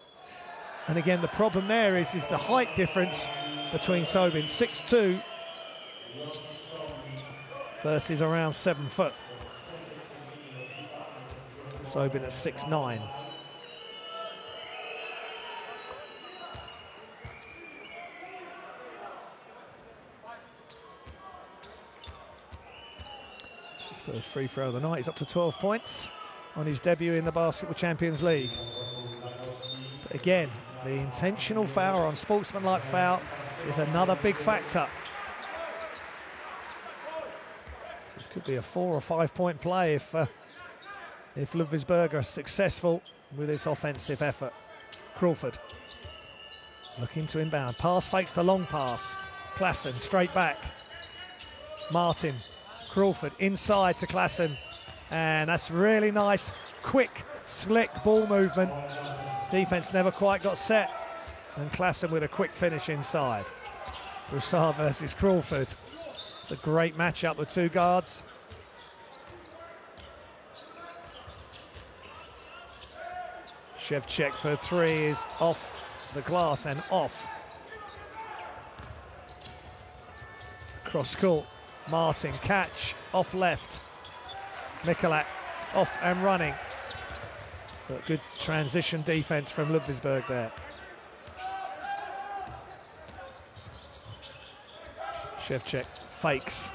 And again, the problem there is the height difference between Sobin, 6'2", versus around 7 foot. Sobin at 6'9". This is first free throw of the night. He's up to 12 points on his debut in the Basketball Champions League. But again, the intentional foul or unsportsmanlike foul is another big factor. This could be a 4 or 5 point play if Ludwigsburg are successful with this offensive effort. Crawford looking to inbound. Pass fakes the long pass. Klassen straight back. Martin, Crawford inside to Klassen. And that's really nice, quick, slick ball movement. Defense never quite got set. And Klassen with a quick finish inside. Broussard versus Crawford. It's a great matchup with two guards. Shevchek for three is off the glass and off. Cross court. Martin, catch, off left. Michalak off and running. But good transition defense from Ludwigsburg there. Shevchek fakes.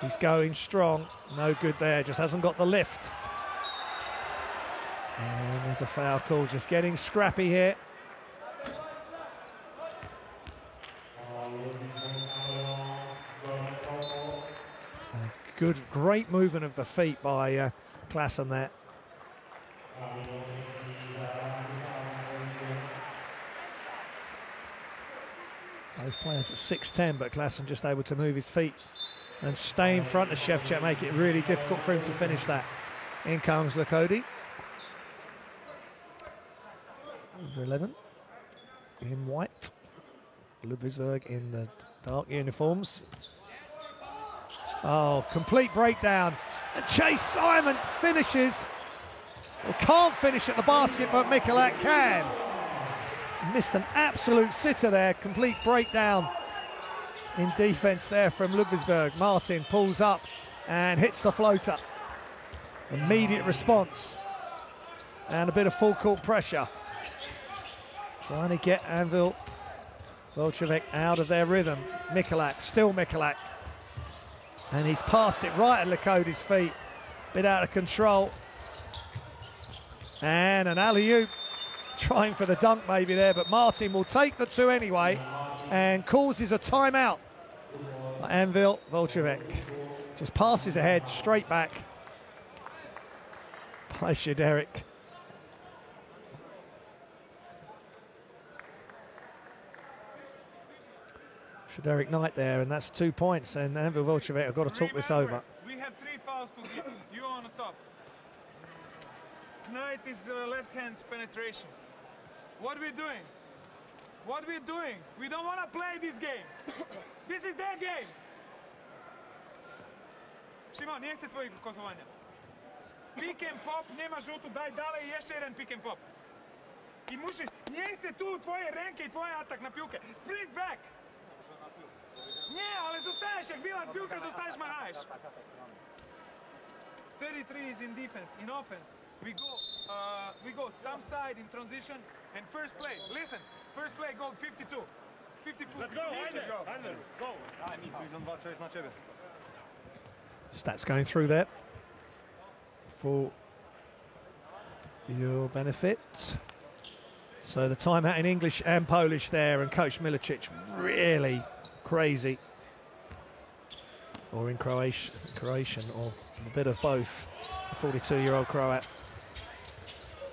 He's going strong. No good there, just hasn't got the lift. And there's a foul call, just getting scrappy here. Great movement of the feet by Klassen there. Both players at 6'10", but Klassen just able to move his feet and stay in front of Shevchuk, make it really difficult for him to finish that. In comes Lakody. Number 11 in white. Ludwigsburg in the dark uniforms. Oh, complete breakdown. And Chase Simon finishes. Well, can't finish at the basket, but Mikulak can. Missed an absolute sitter there. Complete breakdown in defense there from Ludwigsburg. Martin pulls up and hits the floater. Immediate response. And a bit of full court pressure. Trying to get Anwil Volchevek out of their rhythm. Mikulak, still Mikulak. And he's passed it right at Lakody's feet. Bit out of control. And an alley-oop. Trying for the dunk maybe there, but Martin will take the two anyway and causes a timeout. Anwil Volchevek just passes ahead, straight back by Shaderic. Shaderic Knight there, and that's 2 points, and Anwil Volchevek have got to talk this over. We have 3 fouls to give. You on the top. Knight is left hand penetration. What are we doing? What are we doing? We don't want to play this game. This is their game. Šimon, nije chce tvojih kozovanja. Pick and pop, nema žutu, daj dalej i jeszcze jedan pick and pop. I musisz, nie chce tu twoje ręke i tvoj atak na piłkę. Sprint back. Nie, ale zostajesz, jak bilac piłka, zostajesz, machajesz. 33 is in defense. In offense, we go thumb side in transition and first play. Listen, first play go 52. 52. Let's go, Anwil. Go. Stats going through there for your benefit. So the timeout in English and Polish there, and Coach Milicic really crazy. Or in Croatian, or a bit of both. The 42-year-old Croat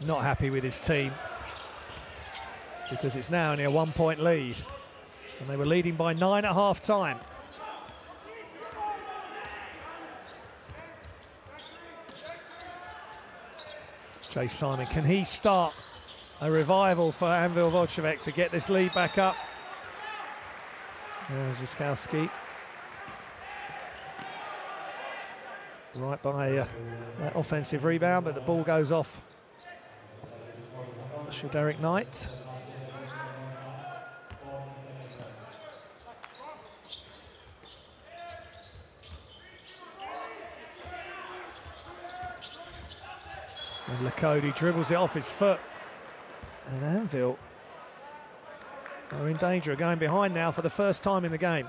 not happy with his team because it's now only a 1 point lead, and they were leading by 9 at half time. Chase Simon, can he start a revival for Anwil Volchevek to get this lead back up? There's Ziskowski. Right by that offensive rebound, but the ball goes off Shaderic Knight. And Lakody dribbles it off his foot. And Anwil are in danger of going behind now for the first time in the game.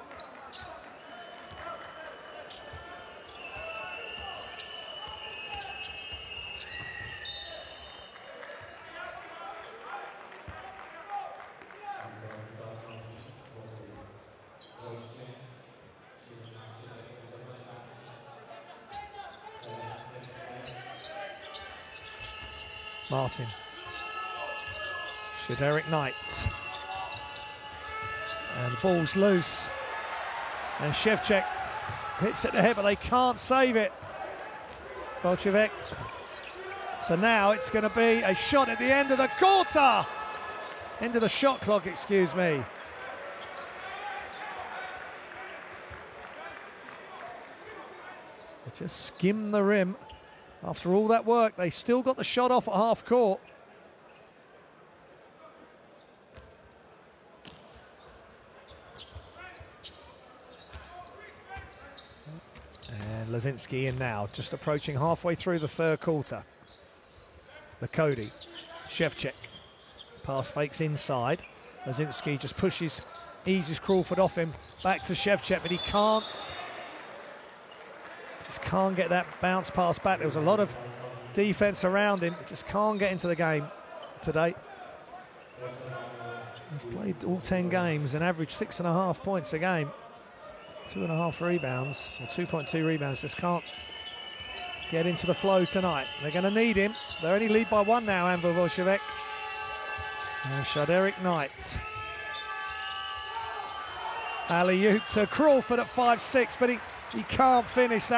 Martin. Shaderic Knight. And the ball's loose. And Shevchuk hits it to the head, but they can't save it. Volchevek. So now it's going to be a shot at the end of the quarter. End of the shot clock, excuse me. They just skimmed the rim. After all that work, they still got the shot off at half court. And Lazinski in now, just approaching halfway through the third quarter. Lakody, Shevchuk, pass fakes inside. Lazinski just pushes, eases Crawford off him, back to Shevchuk, but he can't. Just can't get that bounce pass back. There was a lot of defense around him. Just can't get into the game today. He's played all 10 games and averaged 6.5 points a game. 2.5 rebounds, or 2.2 rebounds. Just can't get into the flow tonight. They're going to need him. They're only lead by 1 now, Anwil Volchevek. And Shaderic Knight. Alley-oop to Crawford at 5'6", but he can't finish.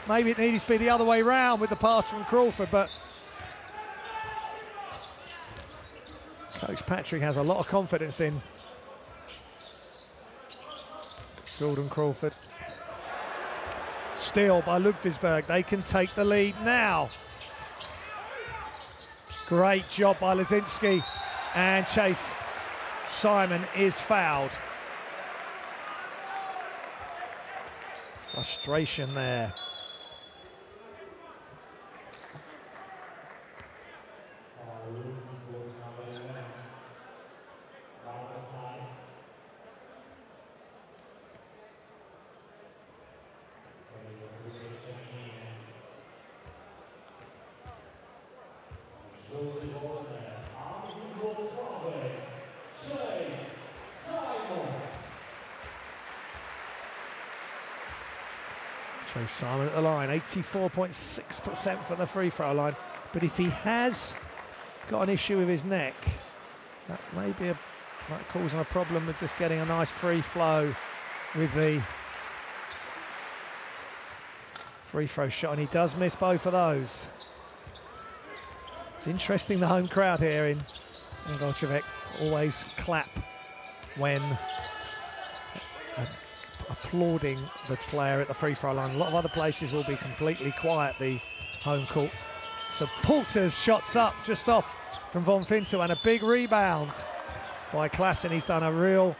Maybe it needed to be the other way round with the pass from Crawford, but Coach Patrick has a lot of confidence in Jordan Crawford. Steal by Ludwigsburg. They can take the lead now. Great job by Lazinski, and Chase Simon is fouled. Frustration there. Chase Simon at the line, 84.6% from the free throw line. But if he has got an issue with his neck, that might cause him a problem with just getting a nice free flow with the free throw shot, and he does miss both of those. It's interesting, the home crowd here in Bolshevik always clap when applauding the player at the free throw line. A lot of other places will be completely quiet, the home court. So Poulter's shots up just off from Von Fintel, and a big rebound by Klassen. He's done a real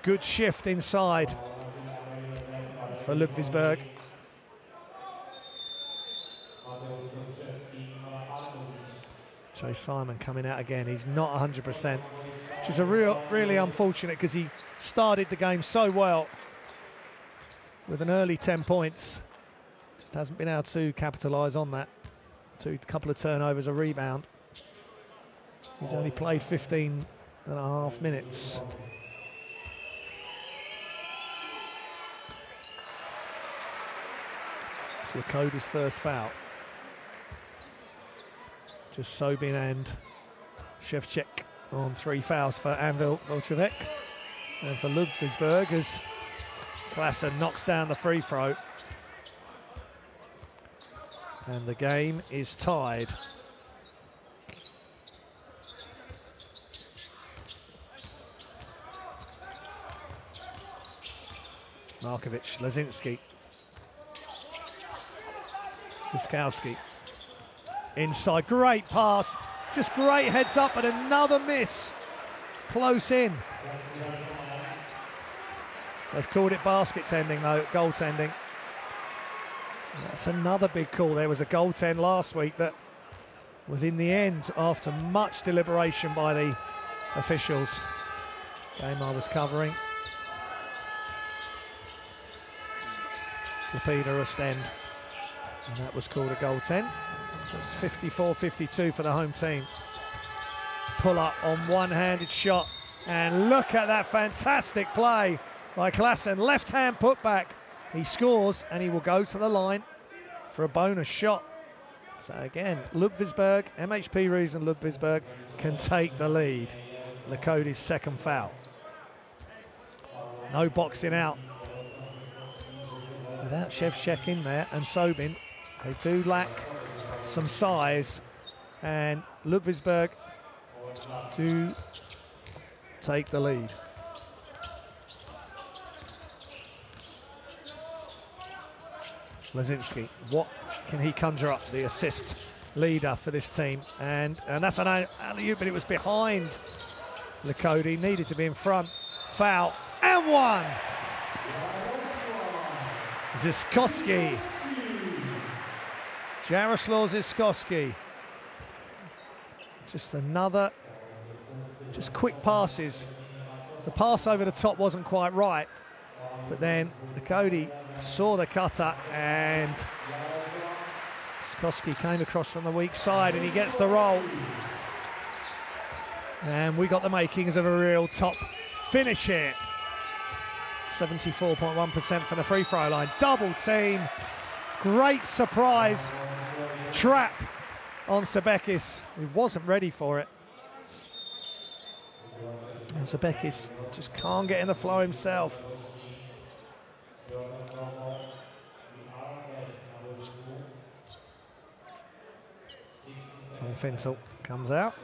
good shift inside for Ludwigsburg. Chase Simon coming out again. He's not 100%, which is really unfortunate, because he started the game so well with an early 10 points. Just hasn't been able to capitalise on that. A couple of turnovers, a rebound. He's only played 15.5 minutes. It's Lakoda's first foul. Just Sobin and Shevchuk on 3 fouls for Anwil Bolshevik. And for Ludwigsburg, as Klassen knocks down the free throw. And the game is tied. Markovic, Lazinski. Ziskowski. Inside, great pass. Just great heads up, but another miss. Close in. They've called it basket tending though, goaltending. That's another big call. There was a goaltend last week that was in the end after much deliberation by the officials. Game I was covering. Lapida Ostend. And that was called a goaltend. It's 54-52 for the home team. Pull up on one-handed shot. And look at that fantastic play by Klassen. Left-hand putback. He scores, and he will go to the line for a bonus shot. So again, Ludwigsburg, MHP RIESEN Ludwigsburg can take the lead. Lakoda's second foul. No boxing out. Without Shevchuk in there and Sobin, they do lack some size, and Ludwigsburg do take the lead. Lazinski, what can he conjure up? The assist leader for this team, and that's an alley-oop, but it was behind Lakoda. He needed to be in front. Foul, and one. Ziskowski. Jaroslaw Ziskowski. Just quick passes. The pass over the top wasn't quite right, but then Lakoda saw the cutter, and Ziskowski came across from the weak side, and he gets the roll. And we got the makings of a real top finish here. 74.1% for the free throw line. Double team. Great surprise trap on Sebekis, who wasn't ready for it. Zabekis just can't get in the flow himself. Von Fintel comes out.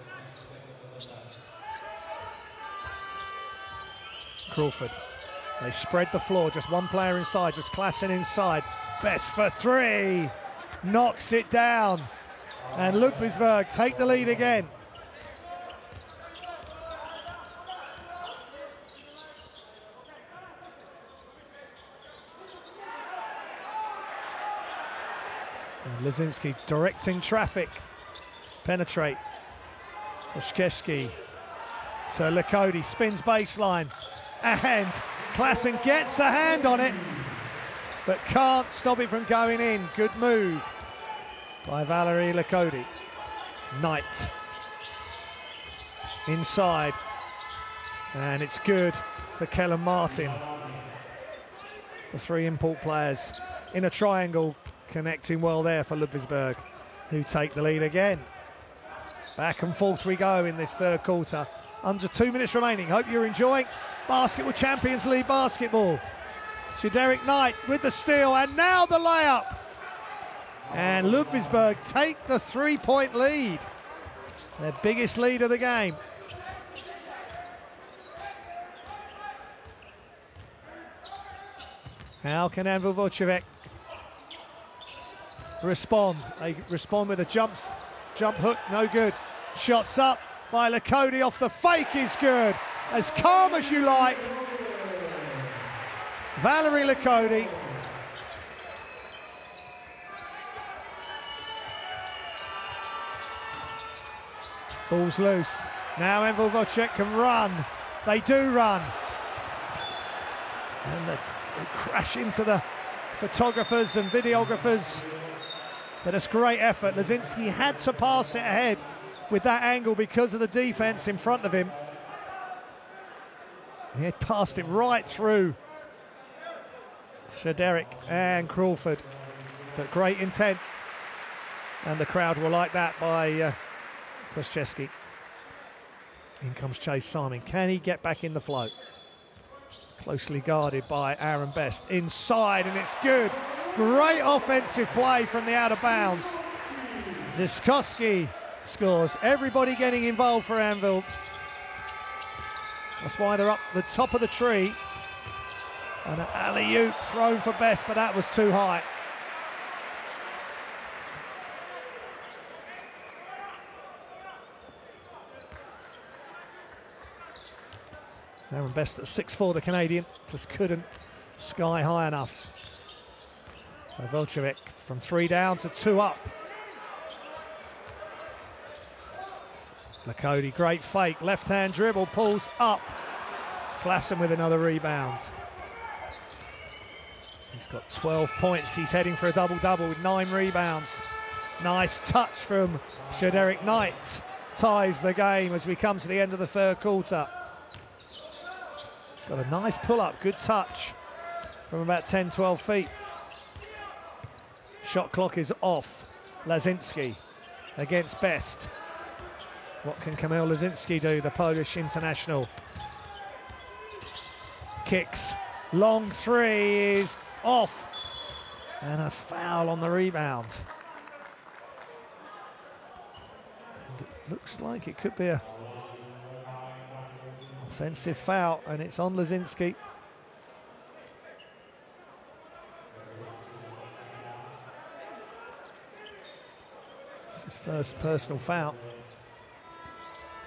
Crawford. They spread the floor, just one player inside, just Klassen inside. Best for three. Knocks it down. And Ludwigsburg take the lead again. And Lazinski directing traffic. Penetrate. Oshkeski. So Lakody spins baseline. And Klassen gets a hand on it, but can't stop it from going in. Good move by Valerie Lakody. Knight. Inside. And it's good for Kellen Martin. The three import players in a triangle, connecting well there for Ludwigsburg, who take the lead again. Back and forth we go in this third quarter. Under 2 minutes remaining. Hope you're enjoying Basketball Champions League basketball. Shaderick Knight with the steal, and now the layup. And Ludwigsburg take the three-point lead. Their biggest lead of the game. How can Anwil Vucevic respond? They respond with a jump hook, no good. Shots up by Lakody off the fake is good. As calm as you like. Valerie Lakody. Ball's loose. Now Anwil Vucevic can run. They do run. And they crash into the photographers and videographers. But it's great effort. Lazinski had to pass it ahead with that angle because of the defense in front of him. He had passed it right through Shaderick and Crawford. But great intent. And the crowd were like that by Koscheski. In comes Chase Simon. Can he get back in the flow? Closely guarded by Aaron Best. Inside, and it's good. Great offensive play from the out of bounds. Ziskowski scores. Everybody getting involved for Anwil. That's why they're up the top of the tree. And an alley-oop thrown for Best, but that was too high. Aaron Best at 6'4", the Canadian, just couldn't sky high enough. So Vucevic from 3 down to 2 up. Lakody, great fake, left-hand dribble, pulls up. Klassen with another rebound. He's got 12 points, he's heading for a double-double with 9 rebounds. Nice touch from Shaderick Knight. Ties the game as we come to the end of the third quarter. He's got a nice pull-up, good touch from about 10, 12 feet. Shot clock is off. Lazinski against Best. What can Kamil Lazinski do, the Polish international? Kicks, long three is off. And a foul on the rebound. And it looks like it could be a offensive foul, and it's on Lazinski. It's his first personal foul.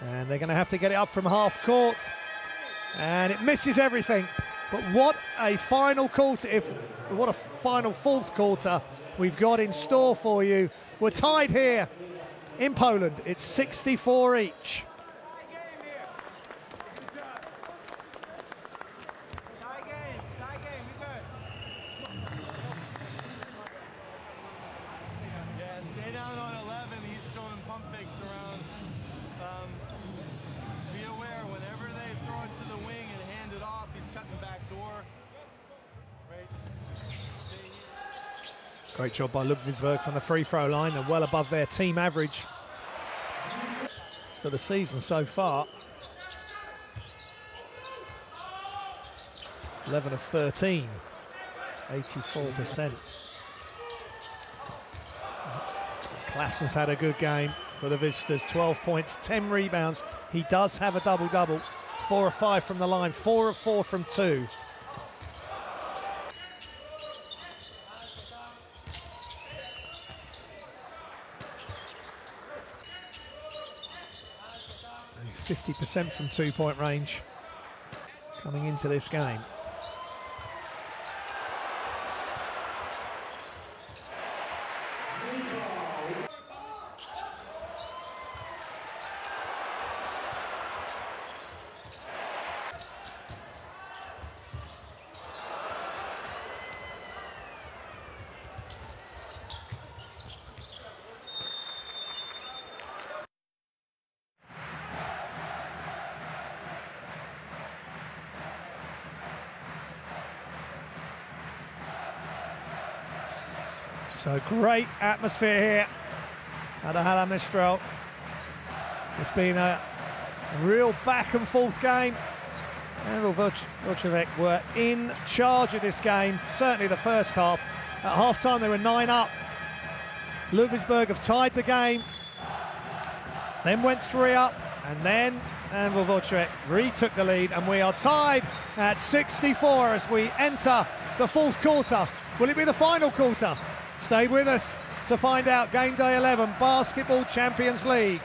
And they're going to have to get it up from half court. And it misses everything. But what a final quarter, what a final fourth quarter we've got in store for you. We're tied here in Poland. It's 64 each. Great job by Ludwigsburg from the free throw line, and well above their team average for the season so far. 11 of 13, 84%. Klassen's had a good game for the visitors. 12 points, 10 rebounds. He does have a double-double. 4 of 5 from the line, 4 of 4 from 2. He's 50% from two-point range coming into this game. So great atmosphere here at the Hala Mistral. It's been a real back and forth game. Anwil Ludwigsburg were in charge of this game, certainly the first half. At half-time they were 9 up. Ludwigsburg have tied the game, then went 3 up, and then Anwil Ludwigsburg retook the lead, and we are tied at 64 as we enter the fourth quarter. Will it be the final quarter? Stay with us to find out. Game day 11, Basketball Champions League.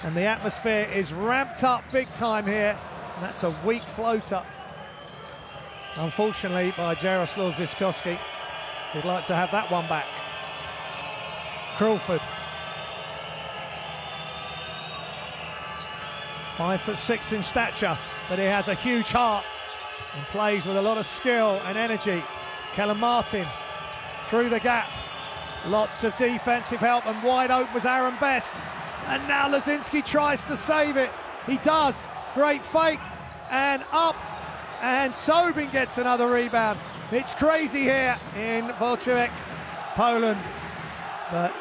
And the atmosphere is ramped up big time here. And that's a weak floater, unfortunately, by Jaroslaw Ziskowski. He'd like to have that one back. Crawford. 5'6" in stature, but he has a huge heart and plays with a lot of skill and energy. Kellen Martin through the gap. Lots of defensive help, and wide open was Aaron Best. And now Lazinski tries to save it. He does. Great fake and up. And Sobin gets another rebound. It's crazy here in Włocławek, Poland. But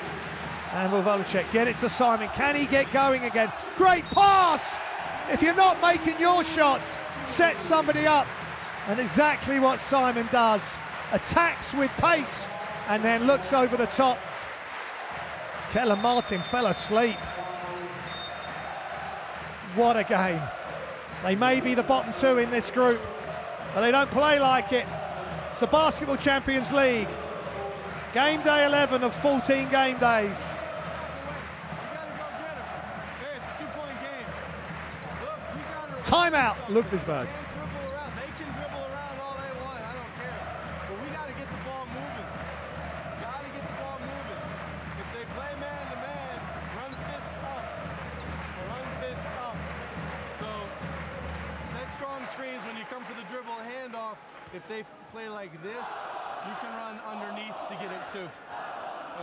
Anwil Ludwigsburg get it to Simon. Can he get going again? Great pass! If you're not making your shots, set somebody up. And exactly what Simon does. Attacks with pace and then looks over the top. Kellen Martin fell asleep. What a game. They may be the bottom 2 in this group, but they don't play like it. It's the Basketball Champions League. Game day 11 of 14 game days. Timeout, Ludwigsburg. Screens when you come for the dribble handoff. If they play like this, you can run underneath to get it too.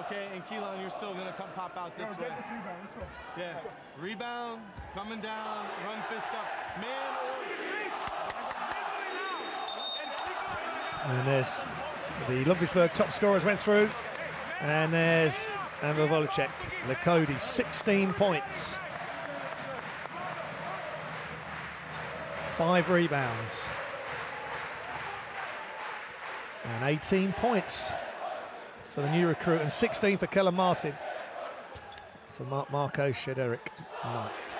Okay, and Keelan, you're still gonna come pop out this way. Get this rebound, this way. Yeah, rebound, coming down, run fist up, man or And there's the Ludwigsburg top scorers went through, and there's Anwil Ludwigsburg, Lekodi, 16 points. 5 rebounds and 18 points for the new recruit, and 16 for Kellen Martin for Marco Shederick Knight.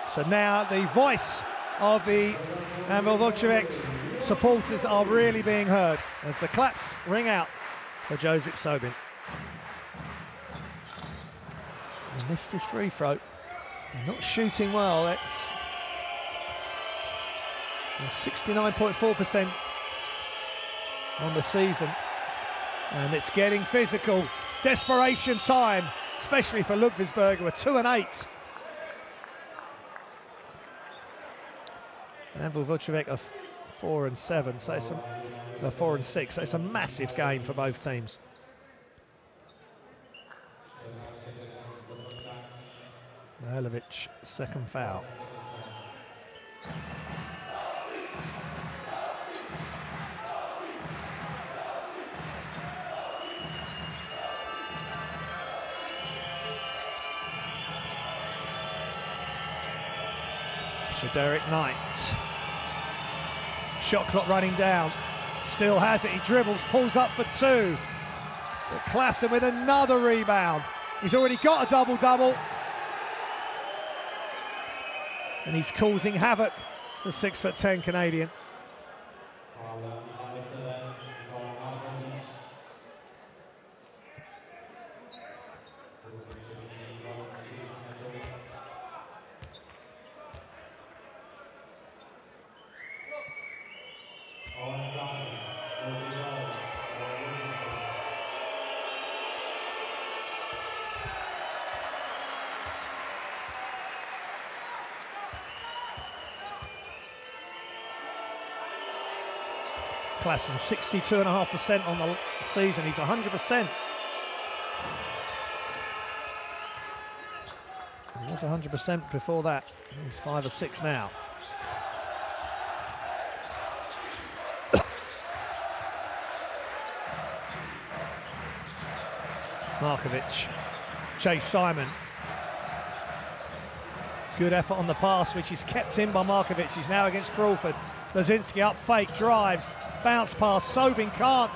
So now the voice of the Anwil Ludwigsburg supporters are really being heard as the claps ring out for Joseph Sobin. He missed his free throw. They're not shooting well. It's 69.4% on the season. And it's getting physical. Desperation time, especially for Ludwigsburg, who are 2 and 8. Anwil Ludwigsburg are 4 and 7, so it's 4 and 6. So it's a massive game for both teams. Mihailovic, second foul. Derek Knight. Shot clock running down. Still has it. He dribbles, pulls up for two. But Klassen with another rebound. He's already got a double-double. And he's causing havoc, the 6'10" Canadian. Klassen 62.5% on the season. He's 100%. He was 100% before that. He's 5 or 6 now. Markovic, Chase Simon. Good effort on the pass, which is kept in by Markovic. He's now against Crawford. Lazinski up fake, drives, bounce pass. Sobin can't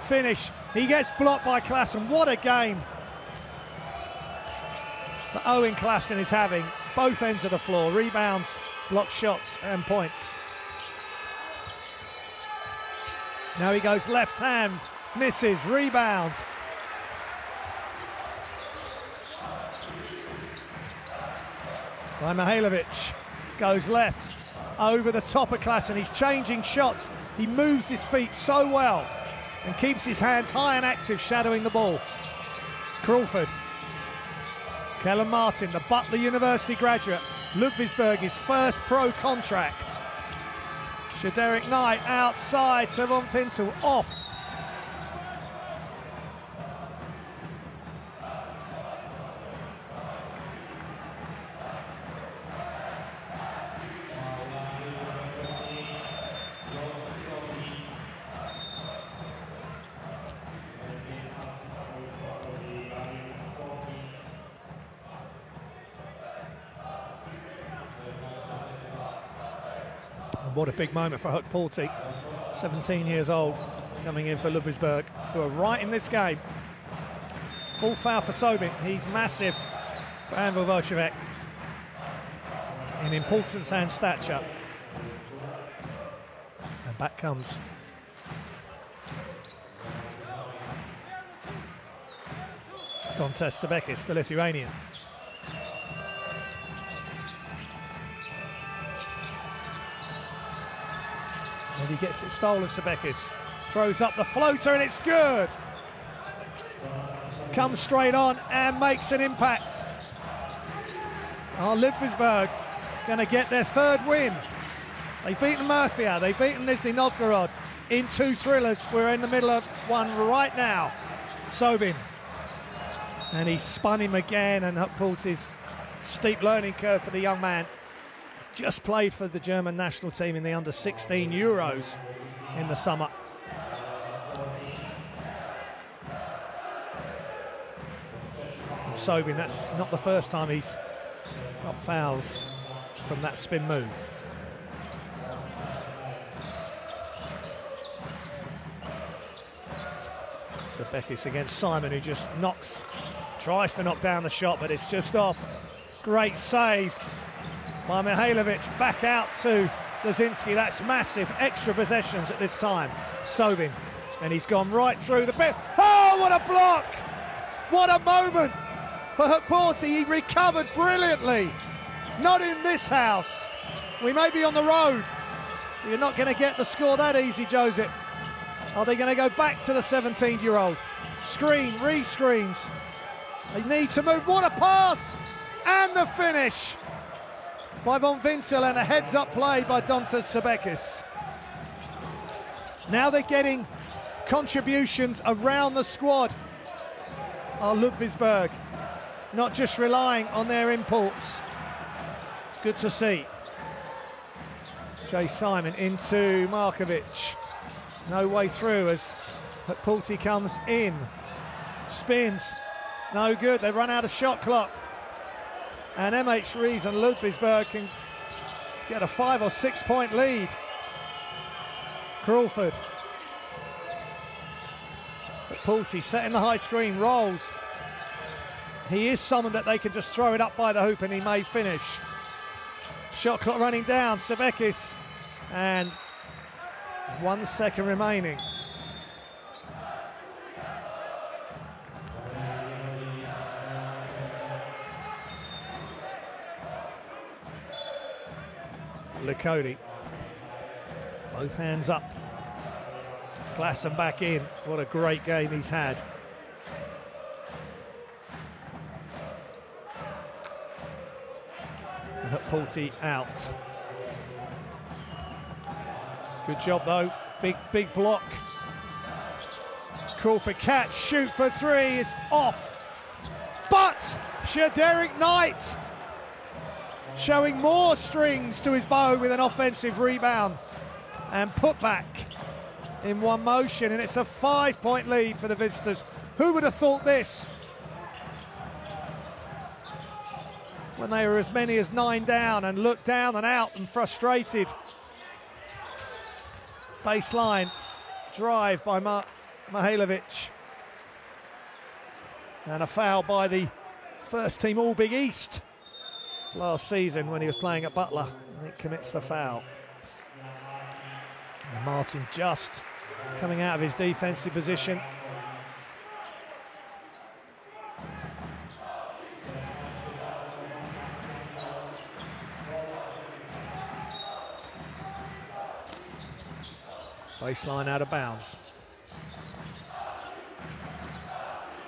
finish. He gets blocked by Klassen. What a game that Owen Klassen is having. Both ends of the floor. Rebounds, block shots and points. Now he goes left hand, misses, rebound. By Mihailovic, goes left, over the top of Klassen. He's changing shots. He moves his feet so well and keeps his hands high and active, shadowing the ball. Crawford. Kellen Martin, the Butler University graduate. Ludwigsburg, his first pro contract. Derek Knight outside, Von Fintel off. What a big moment for Huck Porty, 17 years old, coming in for Ludwigsburg, who are right in this game. Full foul for Sobin. He's massive for Anwil Volchevek in importance and stature. And back comes Dantas Sebekis, the Lithuanian. And he gets it stolen, Sebekis. Throws up the floater and it's good. Comes straight on and makes an impact. Ludwigsburg going to get their third win. They've beaten Murcia, they've beaten Nizhny Novgorod in 2 thrillers. We're in the middle of one right now. Sobin. And he spun him again, and Huck Porty's steep learning curve for the young man. Just played for the German national team in the under-16 Euros in the summer. And Sobin, that's not the first time he's got fouls from that spin move. So Bekis against Simon, who just tries to knock down the shot, but it's just off. Great save by Mihailovic, back out to Lazinski. That's massive, extra possessions at this time. Sobin, and he's gone right through the bit. Oh, what a block! What a moment for Huck Porty. He recovered brilliantly. Not in this house. We may be on the road. You're not going to get the score that easy, Joseph. Are they going to go back to the 17-year-old? Screen, re-screens. They need to move. What a pass! And the finish by Von Wintel, and a heads-up play by Dantas Sebekis. Now they're getting contributions around the squad. Ludwigsburg, not just relying on their imports. It's good to see. Chase Simon into Markovic. No way through as Porty comes in. Spins. No good. They run out of shot clock. And MH RIESEN Ludwigsburg can get a 5 or 6 point lead. Crawford. But Pulte setting the high screen, rolls. He is someone that they can just throw it up by the hoop and he may finish. Shot clock running down, Sebekis, and 1 second remaining. Lakody, both hands up. Klassen back in. What a great game he's had. And Pulte out. Good job though. Big block. Crawford catch, shoot for 3. It's off. But Shaderick Knight showing more strings to his bow with an offensive rebound and put back in one motion, and it's a 5 point lead for the visitors. Who would have thought this when they were as many as 9 down and looked down and out and frustrated? Baseline drive by Mihailovic, and a foul by the first team All Big East last season when he was playing at Butler. I think commits the foul. And Martin just coming out of his defensive position. Baseline out of bounds.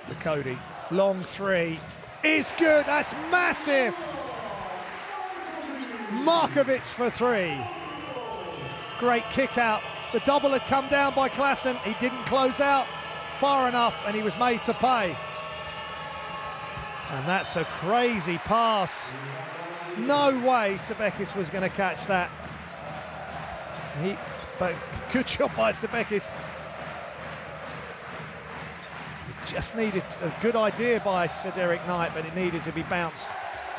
Lakody, long 3 is good. That's massive. Markovic for 3. Great kick out. The double had come down by Klassen. He didn't close out far enough and he was made to pay. And that's a crazy pass. There's no way Sebekis was going to catch that. But good job by Sebekis. It just needed a good idea by Shaderick Knight, but it needed to be bounced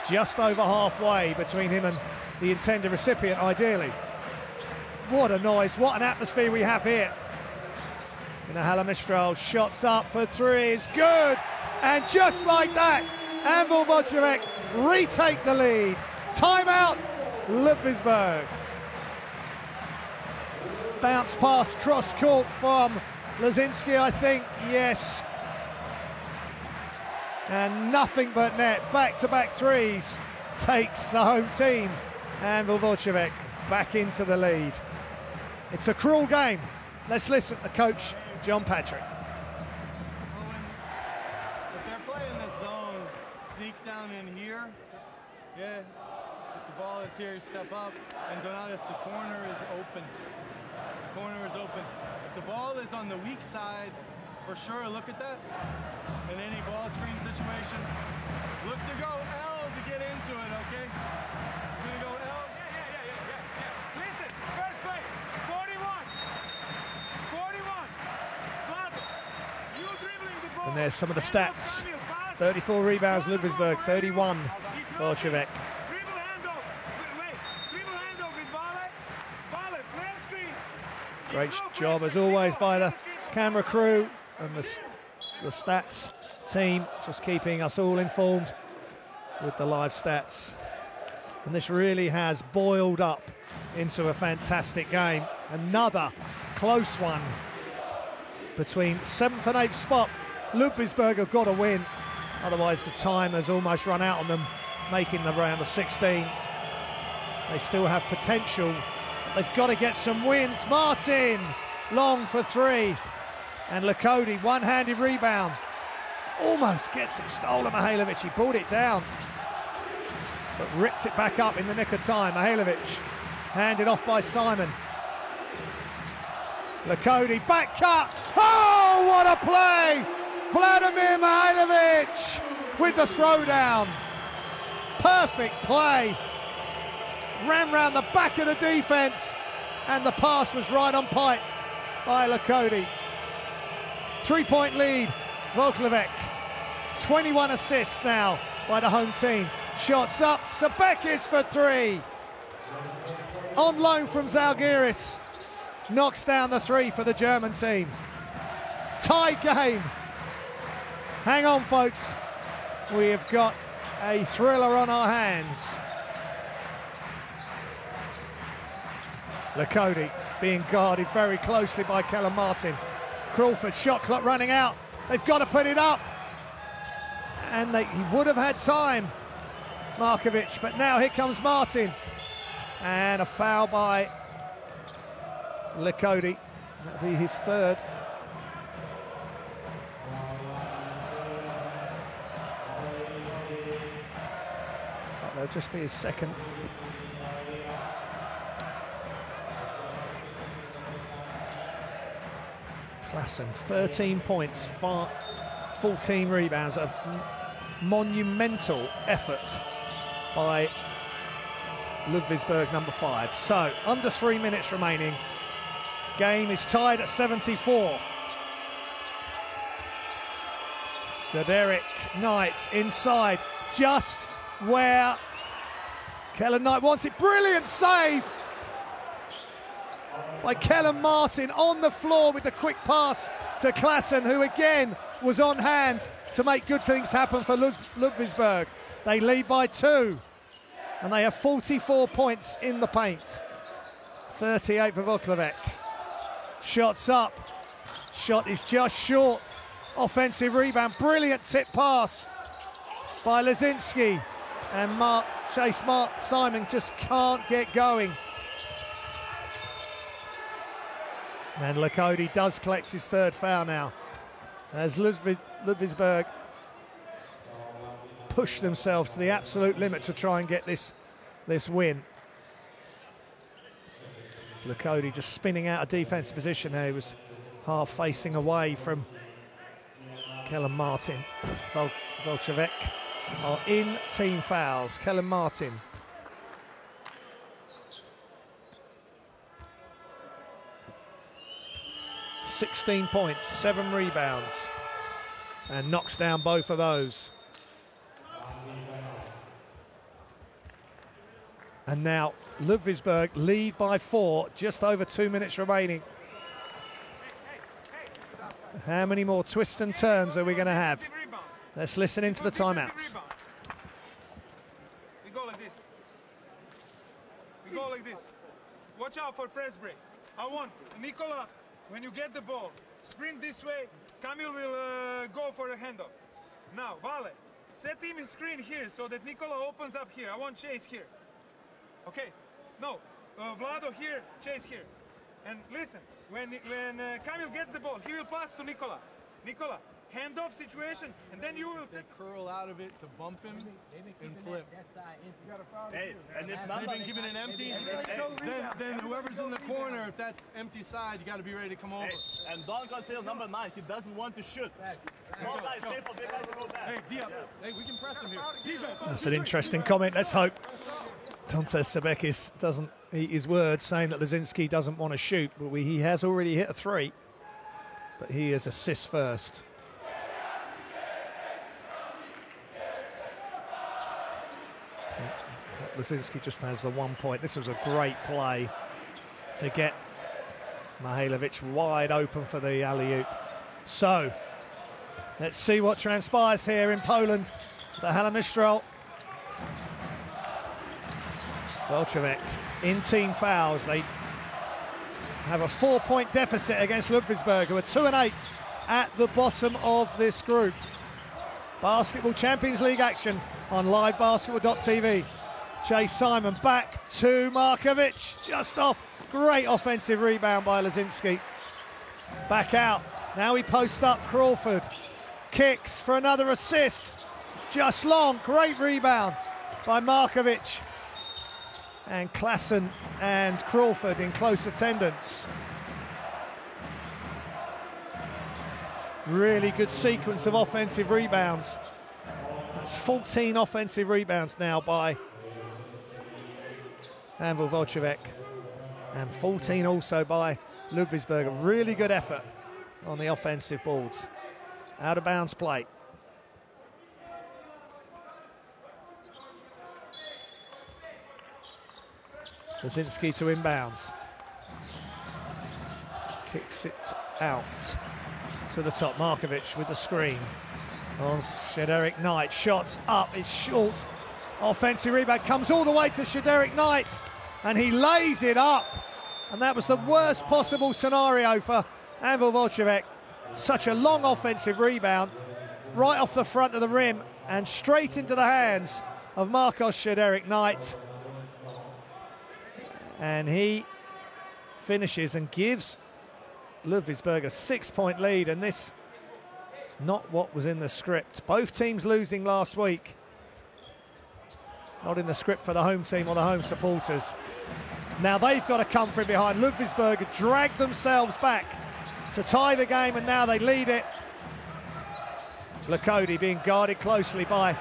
just over halfway between him and the intended recipient, ideally. What a noise, what an atmosphere we have here. Hala Mistral, shots up for 3, is good. And just like that, Anwil Ludwigsburg retake the lead. Timeout, Ludwigsburg. Bounce pass cross court from Lazinski, I think, yes. And nothing but net, back-to-back 3s takes the home team. Anwil Ludwigsburg back into the lead. It's a cruel game. Let's listen to Coach John Patrick. If they're playing this zone, seek down in here. Yeah, if the ball is here, you step up. And Donatus, the corner is open. The corner is open. If the ball is on the weak side, for sure, look at that. In any ball screen situation, look to go L to get into it, okay? You're gonna go L. Yeah. Listen, first play, 41. Vlado, you dribbling the ball. And there's some of the stats. 34 rebounds, Ludwigsburg, 31, Bolshevik. Dribble handoff. Wait, dribble handoff with Vale, play screen. Great job, as always, by the camera crew and the stats team, just keeping us all informed with the live stats. And this really has boiled up into a fantastic game. Another close one between 7th and 8th spot. Ludwigsburg have got to win, otherwise the time has almost run out on them making the round of 16. They still have potential. They've got to get some wins. Martin, long for 3. And Lakody, one-handed rebound. Almost gets it stolen, Mihailovic. He brought it down, but ripped it back up in the nick of time. Mihailovic, handed off by Simon. Lakody, back cut. Oh, what a play! Vladimir Mihailovic with the throwdown. Perfect play. Ran round the back of the defense, and the pass was right on pipe by Lakody. 3-point lead, Volklevek. 21 assists now by the home team. Shots up, Sebekis for 3. on loan from Zalgiris, knocks down the 3 for the German team. Tie game. Hang on, folks. We have got a thriller on our hands. Lakody being guarded very closely by Kellen Martin. Crawford, shot clock running out. They've got to put it up. And he would have had time, Markovic, but now here comes Martin. And a foul by Lakody. That'll be his third. That'll just be his second. Klassen, 13 points, 14 rebounds. A monumental effort by Ludwigsburg, number 5. So, under 3 minutes remaining. Game is tied at 74. Skaderic Knight inside, just where Kellen Knight wants it. Brilliant save by Kellen Martin on the floor with the quick pass to Klassen, who again was on hand to make good things happen for Ludwigsburg. They lead by 2, and they have 44 points in the paint. 38 for Vuklevic. Shots up. Shot is just short. Offensive rebound. Brilliant tip pass by Lazinski. And Chase Simon just can't get going. And Lakody does collect his third foul now, as Ludwigsburg push themselves to the absolute limit to try and get this win. Lakody just spinning out of defensive position there. He was half facing away from Kellen Martin. Volchevek are in team fouls. Kellen Martin. ...16 points, 7 rebounds, and knocks down both of those. And now Ludwigsburg lead by 4, just over 2 minutes remaining. How many more twists and turns are we going to have? Let's listen into the timeouts. We go like this. We go like this. Watch out for press break. I want Nikola, when you get the ball, sprint this way. Kamil will go for a handoff. Now, Vale, set him a screen here so that Nikola opens up here. I want Chase here. Okay, no, Vlado here, Chase here. And listen, when Kamil gets the ball, he will pass to Nikola. Nikola, handoff situation, and then you will curl out of it to bump him and flip. Hey, and if They've been given an empty, then whoever's in the corner, if that's empty side, you got to be ready to come over. Hey, and Don Conceal's number 9, he doesn't want to shoot. Go guys, stay for big guys to go back. Hey, D up. Hey, we can press him here. Defense. That's an interesting comment. Let's hope Dantes Sebekis doesn't eat his words, saying that Lazinski doesn't want to shoot, but he has already hit a 3. But he is assist first. Lazinski just has the 1 point. This was a great play to get Mihailovic wide open for the alley-oop. So, let's see what transpires here in Poland. The Hallamistral. Volchevek in team fouls. They have a 4-point deficit against Ludwigsburg, who are 2-8 at the bottom of this group. Basketball Champions League action on livebasketball.tv. Chase Simon back to Markovic, just off. Great offensive rebound by Lazinski. Back out. Now he posts up Crawford. Kicks for another assist. It's just long. Great rebound by Markovic. And Klassen and Crawford in close attendance. Really good sequence of offensive rebounds. That's 14 offensive rebounds now by Anwil Volchevek. And 14 also by Ludwigsburg. A really good effort on the offensive boards. Out of bounds play. Lazinski to inbounds. Kicks it out to the top. Markovic with the screen on Shederick Knight. Shots up, it's short. Offensive rebound comes all the way to Shederick Knight, and he lays it up. And that was the worst possible scenario for Anwil Włocławek. Such a long offensive rebound, right off the front of the rim and straight into the hands of Marcos Shederick Knight. And he finishes and gives Ludwigsburg a 6-point lead, and this is not what was in the script. Both teams losing last week. Not in the script for the home team or the home supporters. Now they've got to come from behind. Ludwigsburg have dragged themselves back to tie the game, and now they lead it. Lakody being guarded closely by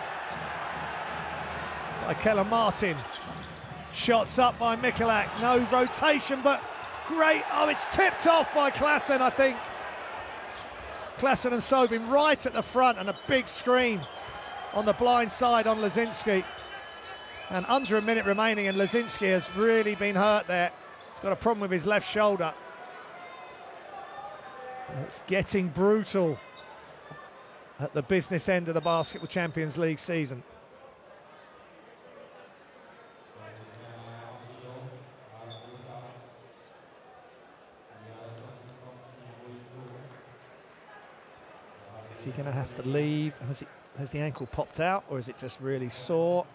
Kellen Martin. Shots up by Mikulak. No rotation, but great. Oh, it's tipped off by Klassen, I think. Klassen and Sobin right at the front, and a big screen on the blind side on Lazinski. And under a minute remaining, and Lazinski has really been hurt there. He's got a problem with his left shoulder. It's getting brutal at the business end of the Basketball Champions League season. Is he going to have to leave? Has the ankle popped out, or is it just really sore?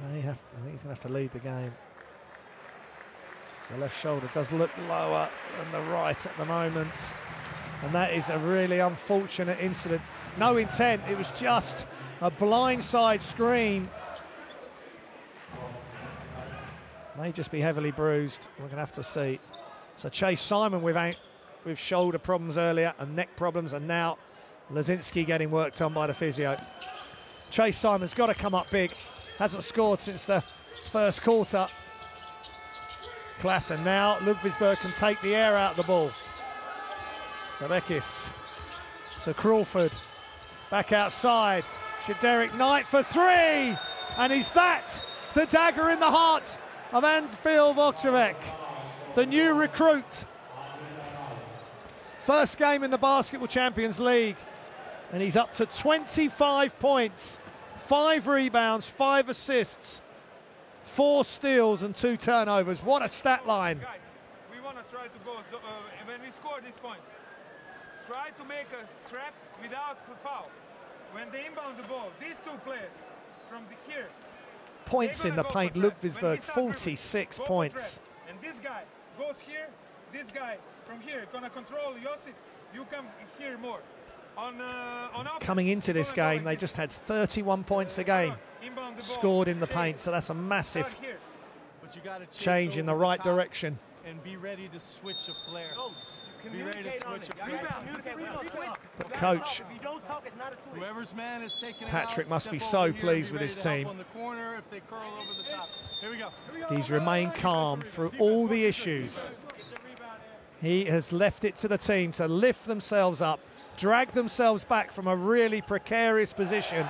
I think he's going to have to lead the game. The left shoulder does look lower than the right at the moment, and that is a really unfortunate incident. No intent, it was just a blindside screen. May just be heavily bruised. We're going to have to see. So Chase Simon with shoulder problems earlier and neck problems, and now Lazinski getting worked on by the physio. Chase Simon's got to come up big. Hasn't scored since the first quarter. Klassen now. Ludwigsburg can take the air out of the ball. Sabekis. So Crawford back outside. Shederick Knight for three. And is that the dagger in the heart of Anwil Włocławek, the new recruit? First game in the Basketball Champions League, and he's up to 25 points, 5 rebounds, 5 assists, 4 steals and 2 turnovers. What a stat line. Guys, we want to try to go, when we score these points, try to make a trap without a foul. When they inbound the ball, these two players from here. Points in the paint, Ludwigsburg, 46 points. And this guy goes here, this guy from here, gonna control Josip. You come here more. Coming into this game, they just had 31 points a game scored in the paint, so that's a massive change in the right direction. And be ready to switch a flare. Be ready to switch a flare. But coach Whoever's man is taking Patrick must be so pleased with his team. He's remained calm through all the issues. He has left it to the team to lift themselves up, drag themselves back from a really precarious position,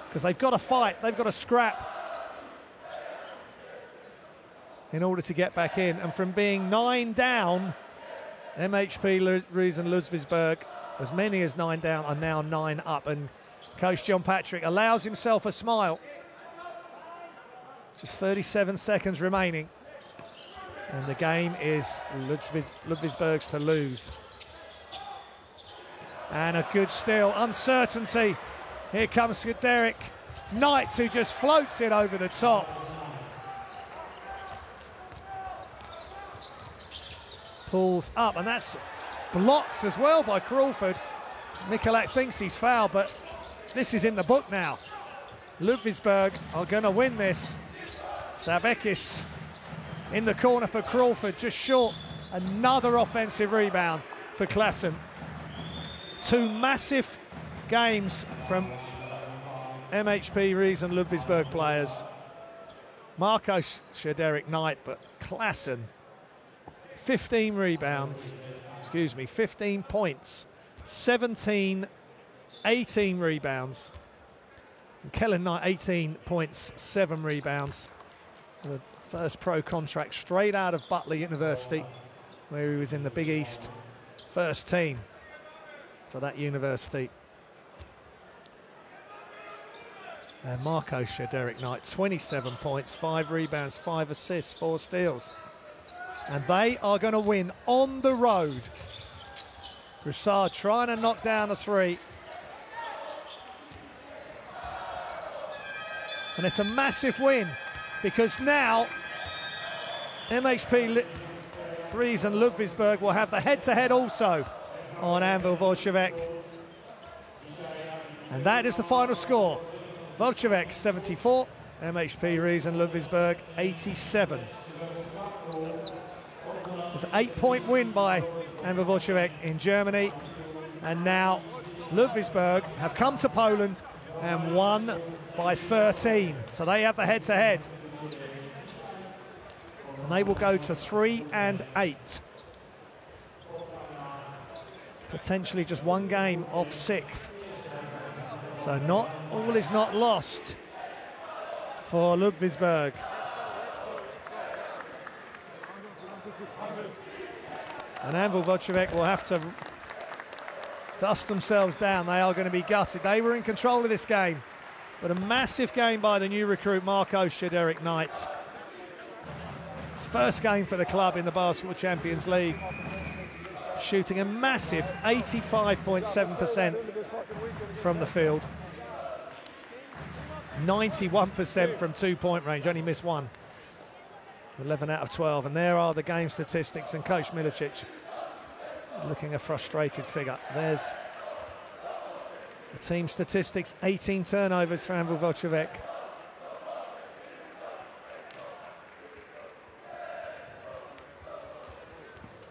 because they've got to fight, they've got to scrap in order to get back in. And from being 9 down, MHP RIESEN Ludwigsburg, as many as 9 down, are now 9 up, and Coach John Patrick allows himself a smile. Just 37 seconds remaining, and the game is Ludwigsburg's to lose. And a good steal, uncertainty. Here comes Shederick Knight, who just floats it over the top. Pulls up, and that's blocked as well by Crawford. Mikulak thinks he's fouled, but this is in the book now. Ludwigsburg are going to win this. Sabekis in the corner for Crawford, just short. Another offensive rebound for Klassen. 2 massive games from MHP RIESEN Ludwigsburg players. Marcos Shederick Knight, but Klassen, 15 rebounds, 15 points, 18 rebounds. And Kellen Knight, 18 points, 7 rebounds. The first pro contract straight out of Butler University, where he was in the Big East first team for that university. And Marco Derek Knight, 27 points, 5 rebounds, 5 assists, 4 steals. And they are going to win on the road. Broussard trying to knock down a 3. And it's a massive win because now MHP RIESEN Ludwigsburg will have the head-to-head also on Anwil Bolshevik. And that is the final score. Bolshevik 74, MHP RIESEN Ludwigsburg 87. It's an 8-point win by Anwil Bolshevik in Germany. And now Ludwigsburg have come to Poland and won by 13. So they have the head-to-head. And they will go to 3-8. Potentially just one game off 6th. So not all is not lost for Ludwigsburg. And Anwil Bolshevik will have to dust themselves down. They are going to be gutted. They were in control of this game. But a massive game by the new recruit, Marco Derek Knight. His first game for the club in the Basketball Champions League. Shooting a massive 85.7% from the field. 91% from 2-point range, only missed 1. 11 out of 12, and there are the game statistics, and Coach Milicic looking a frustrated figure. There's the team statistics, 18 turnovers for Anwil Bolshevik.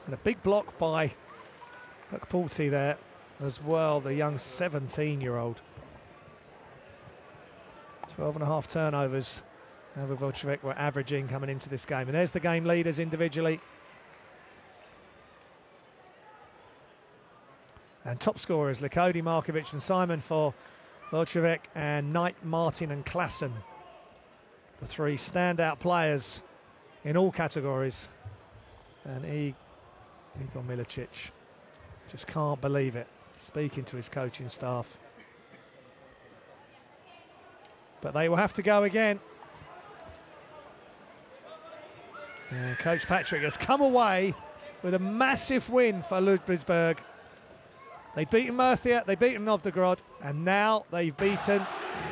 And a big block by Pulti there as well, the young 17-year-old. 12.5 turnovers Anwil Bolshevik were averaging coming into this game. And there's the game leaders individually. And top scorers, Likodi, Markovic and Simon for Bolshevik, and Knight, Martin and Klassen. The 3 standout players in all categories. And Igor Milicic just can't believe it, speaking to his coaching staff. But they will have to go again. And Coach Patrick has come away with a massive win for Ludwigsburg. They've beaten Murcia, they've beaten Novgorod, and now they've beaten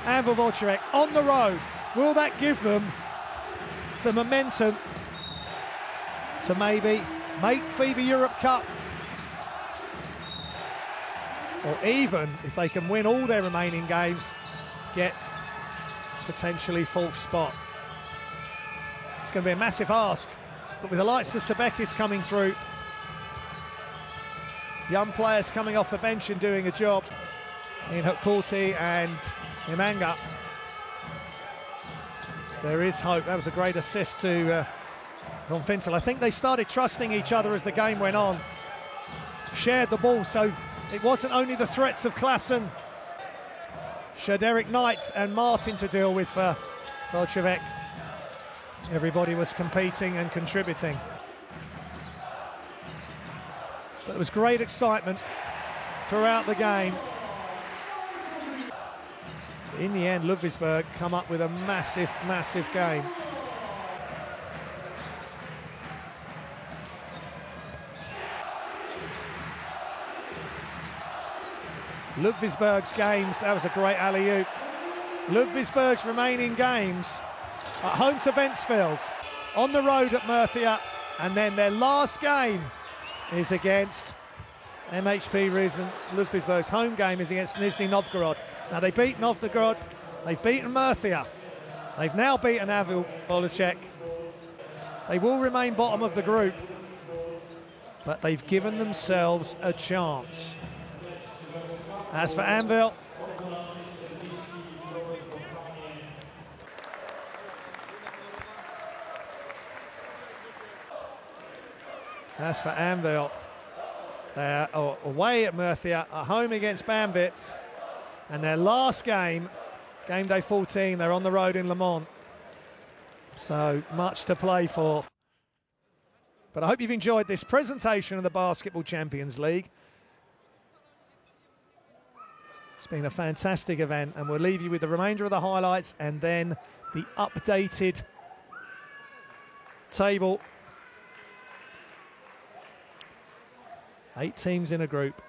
Anwil Bolshevik on the road. Will that give them the momentum to maybe make FIBA Europe Cup? Or even, if they can win all their remaining games, get potentially 4th spot. It's going to be a massive ask, but with the likes of Sebekis coming through, young players coming off the bench and doing a job in Hukpulti and Imanga, there is hope. That was a great assist to Von Fintel. I think they started trusting each other as the game went on, shared the ball, so it wasn't only the threats of Klassen, Derek Knight and Martin to deal with for Bolshevik. Everybody was competing and contributing. But there was great excitement throughout the game. In the end, Ludwigsburg come up with a massive, massive game. Ludwigsburg's games, that was a great alley-oop. Ludwigsburg's remaining games at home to Ventspils, on the road at Murcia, and then their last game is against MHP RIESEN Ludwigsburg's home game is against Nizhny Novgorod. Now they beat Novgorod, they've beaten Murcia, they've now beaten Anwil Bolshevik. They will remain bottom of the group, but they've given themselves a chance. As for Anwil, they're away at Murcia, at home against Bambit, and their last game, game day 14, they're on the road in Le Mans. So much to play for. But I hope you've enjoyed this presentation of the Basketball Champions League. It's been a fantastic event, and we'll leave you with the remainder of the highlights and then the updated table. 8 teams in a group.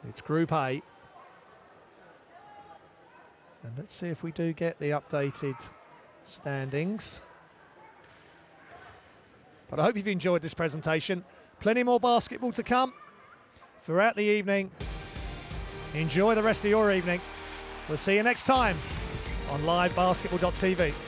It's Group A. And let's see if we do get the updated standings. But I hope you've enjoyed this presentation. Plenty more basketball to come throughout the evening. Enjoy the rest of your evening. We'll see you next time on livebasketball.tv.